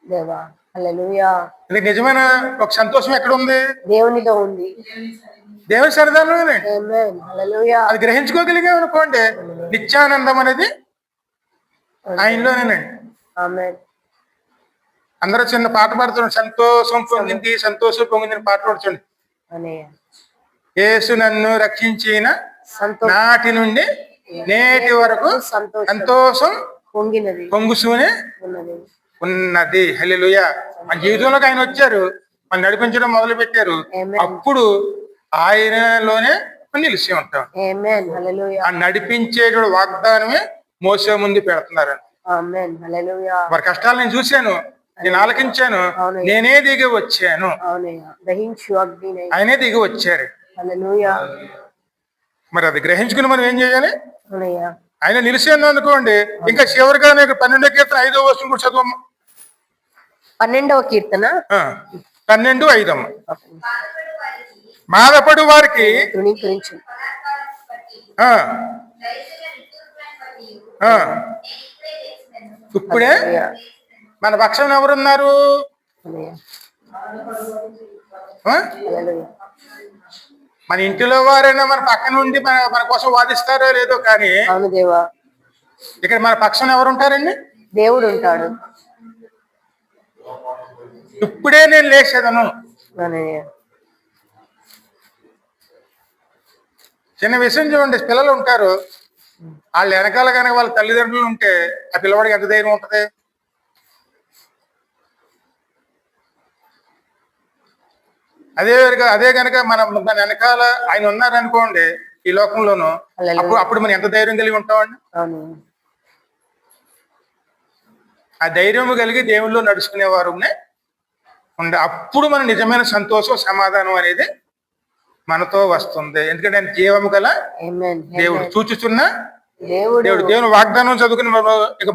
దేవా హల్లెలూయా. ఇది నిజమైన ఒక సంతోషం ఎక్కడ ఉంది? దేవునిలో ఉంది. దేవుని సన్నిధానంలోనే. ఆమేన్. హల్లెలూయా. అది గ్రహించుకోగలిగాం అనుకోండి, నిత్యానందం అనేది ఆయనలోనేనండి. ఆమేన్. అందరూ చిన్న పాట పాడుతున్నాడు, సంతోషం పొందింది సంతోషం పొందింది పాట పాడుతుంది. అన్నయ్య యేసు నన్ను రక్షించిన సంతోషం నాటి నుండి నేటి వరకు సంతోషం సంతోషం పొంగినది పొంగుతూనే ఉన్నది. ఉన్నది. హల్లెలూయా. మన జీవితంలోకి ఆయన వచ్చారు, మనం నడిపించడం మొదలు పెట్టారు. ఆమేన్. అప్పుడు ఆయనలోనే నిలిచి ఉంటాం. ఆమేన్. హల్లెలూయా. ఆ నడిపించేటువంటి వాగ్దానమే మోసే ముందు పెడుతున్నారు. ఆమేన్. హల్లెలూయా. వారి కష్టాలు నేను చూశాను, నేను ఆలకించాను, అవునయ్య. నేనే దిగి వచ్చాను. అవునయ్య. గ్రహించు అగ్నినై. ఆయనే దిగి వచ్చారు. హల్లెలూయా. మరి అది గ్రహించుకుని మనం ఏం చేయాలి? అవునయ్య. ఆయన నిలిచాను అనుకోండి, ఇంకా చివరిగా 12వ కీర్తన 5వ వచనం కూడా చదువు. 12వ కీర్తన 12:5. బాధపడు వారికి తృణీకరించు. ఆ, ఆ, ఇప్పుడే హల్లెలూయా. మన పక్షం ఎవరున్నారు? అవునయ్య. ఆ? హల్లెలూయా. మన ఇంటిలో వారైనా మన పక్క నుండి మన కోసం వాదిస్తారో లేదో, కానీ అవును దేవా. ఇక్కడ మన పక్షం ఎవరు ఉంటారండి? దేవుడు ఉంటాడు. ఇప్పుడే నేను లేచేదను. అవునయ్య. చిన్న విషయం చూడండి, పిల్లలు ఉంటారు, వాళ్ళు వెనకాల కనుక వాళ్ళ తల్లిదండ్రులు ఉంటే ఆ పిల్లవాడికి ఎంత ధైర్యం ఉంటది? అదే కనుక మన వెనకాల ఆయన ఉన్నారనుకోండి ఈ లోకంలోనూ, హల్లెలూయా. అప్పుడు మనం ఎంత ధైర్యం కలిగి ఉంటామండి? అవును. ఆ ధైర్యం కలిగి దేవుళ్ళు నడుచుకునేవారు అప్పుడు మన నిజమైన సంతోషం సమాధానం అనేది మనతో వస్తుంది. ఎందుకంటే ఆయన జీవము గల ఆమేన్. దేవుడు, చూచుచున్న దేవుడు. దేవుని వాగ్దానం చదువుకుని ఇక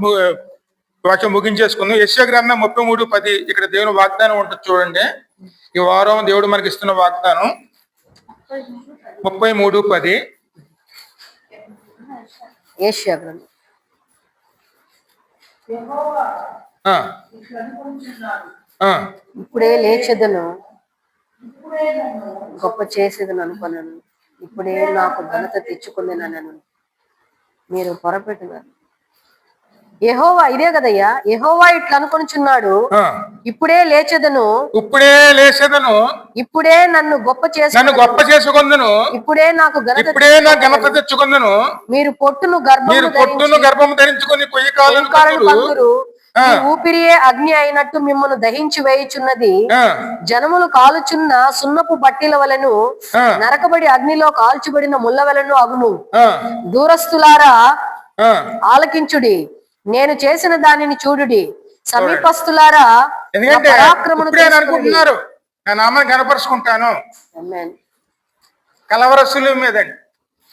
వాక్యం ముగించేసుకుందాం. యెషయా గ్రంథం 33:10. ఇక్కడ దేవుని వాగ్దానం ఉంటుంది చూడండి. ఈ వారం దేవుడు మనకి ఇస్తున్న వాగ్దానం 33:10. యెషయా గ్రంథం. ఆ, ఆ, ఇప్పుడే లేచెదను, గొప్ప చేసేదను అనుకున్నాను, ఇప్పుడే నాకు ఘనత తెచ్చుకుందేనను మీరు పొరపెట్టున్నారు. యెహోవా, ఇదే కదయ్యా, యెహోవా ఇట్లా అనుకొనిచున్నాడు, ఆ. ఇప్పుడే లేచెదను, ఇప్పుడే లేచేదను, ఇప్పుడే నన్ను గొప్ప నన్ను గొప్ప చేసుకుందును, ఇప్పుడే నాకు ఘనత ఇప్పుడే నా ఘనత తెచ్చుకుందును. మీరు పొట్టును మీరు పొట్టును గర్భము ధరించుకుని కొయ్యి కాలను కందురు, ఈ ఊపిరియే అగ్ని అయినట్టు మిమ్మల్ని దహించి వేయుచున్నది. ఆ, జనములు కాలుచున్న సున్నపు బట్టిల వలెను, ఆ, నరకబడి అగ్నిలో కాల్చుబడిన ముళ్ళ వలెను అగును. ఆ, దూరస్తులారా ఆ. ఆలకించుడి, నేను చేసిన దానిని చూడుడి. సమీపస్తులారా నా ఎందుకంటే పరాక్రమను ఇప్పుడే తెలుసుకొనుడి. అనుకుంటున్నారు నా నామాన్ని కనపరుచుకుంటాను. ఆమేన్. కలవరసుల మీదండి.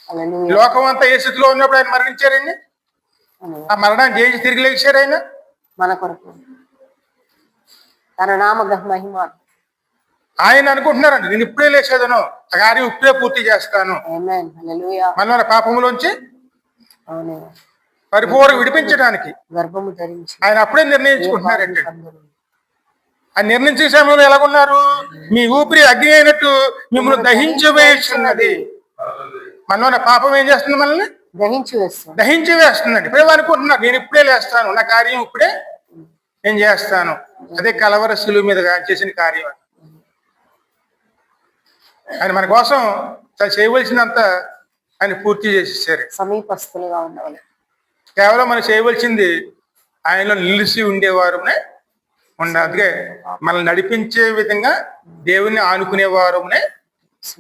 హల్లెలూయా. లోకం అంతా ఏ స్థితిలో ఉన్నప్పుడు ఆయన మరణించారండి. ఆ మరణాన్ని జయించి తిరిగి లేచారు ఆయన. మన కొరకు తన నామ మహిమ. ఆయన అనుకుంటున్నారండి, నేను ఇప్పుడే లేచేదను, ఆ కార్యం ఇప్పుడే పూర్తి చేస్తాను. ఆమేన్. హల్లెలూయా. మన పాపములోంచి అవునే. పరిపూర్ణ విడిపించడానికి గర్భము ధరించి ఆయన అప్పుడే నిర్ణయించుకుంటున్నారండి. కందురు. ఆ నిర్ణయించే సమయంలో ఎలాగున్నారు? మీ ఊపిరి అగ్ని అయినట్టు మిమ్మల్ని దహించి వేస్తున్నది. మనలో పాపం ఏం చేస్తుంది? మనల్ని గ్రహించి వేస్తాం. దహించి వేస్తుందండి. ఇప్పుడే అనుకుంటున్నారు, నేను ఇప్పుడే లేస్తాను, నా కార్యం ఇప్పుడే నేను చేస్తాను. అదే కలవర శిలువ మీద చేసిన కార్యం. ఆయన మన కోసం తను చేయవలసినంత ఆయన పూర్తి చేసేసారు. సమీపస్తులుగా ఉండవాలి. కేవలం మనం చేయవలసింది ఆయనలో నిలిచి ఉండేవారు ఉండాలి. అందుకే మనల్ని నడిపించే విధంగా దేవుణ్ణి ఆనుకునేవారు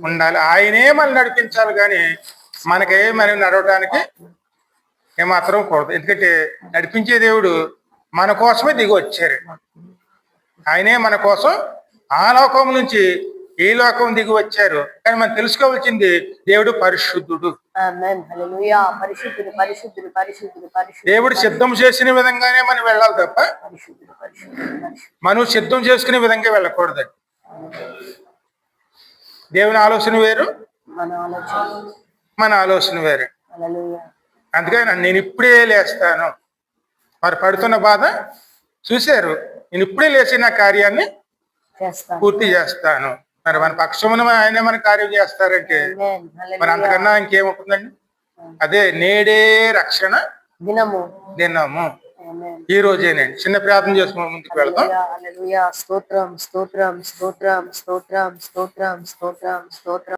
ఉండాలి. ఆయనే మనల్ని నడిపించాలి, కానీ మనకే మనం నడవటానికి ఏమాత్రం కూడదు. ఎందుకంటే నడిపించే దేవుడు మన కోసమే దిగి వచ్చారు. ఆయనే మన కోసం ఆ లోకం నుంచి ఈ లోకం దిగి వచ్చారు. కానీ మనం తెలుసుకోవాల్సింది దేవుడు పరిశుద్ధుడు. ఆమేన్. హల్లెలూయా. పరిశుద్ధుడు, పరిశుద్ధుడు, పరిశుద్ధుడు, పరిశుద్ధుడు, దేవుడు సిద్ధం చేసిన విధంగానే మనం వెళ్ళాలి తప్ప పరిశుద్ధుడు, పరిశుద్ధుడు, పరిశుద్ధుడు. మనం సిద్ధం చేసుకునే విధంగా వెళ్ళకూడదు. దేవుని ఆలోచన వేరు, మన ఆలోచన. మన ఆలోచన వేరు. హల్లెలూయా. అందుకని నేను ఇప్పుడే లేస్తాను. వారు పడుతున్న బాధ చూశారు. నేను ఇప్పుడే లేచి నా కార్యాన్ని చేస్తాను. పూర్తి చేస్తాను. మరి మన పక్షమున ఆయన మన కార్యం చేస్తారంటే ఆమేన్. మరి హల్లెలూయా. అంతకన్నా ఇంకేముంటుందండి? అదే నేడే రక్షణ దినము. దినము. ఆమేన్. ఈ రోజేనండి. చిన్న ప్రార్థన చేసుకుని ముందుకు వెళ్దాం. హల్లెలూయా. హల్లెలూయా. స్తోత్రం, స్తోత్రం, స్తోత్రం, స్తోత్రం, స్తోత్రం, స్తోత్రం, స్తోత్రం.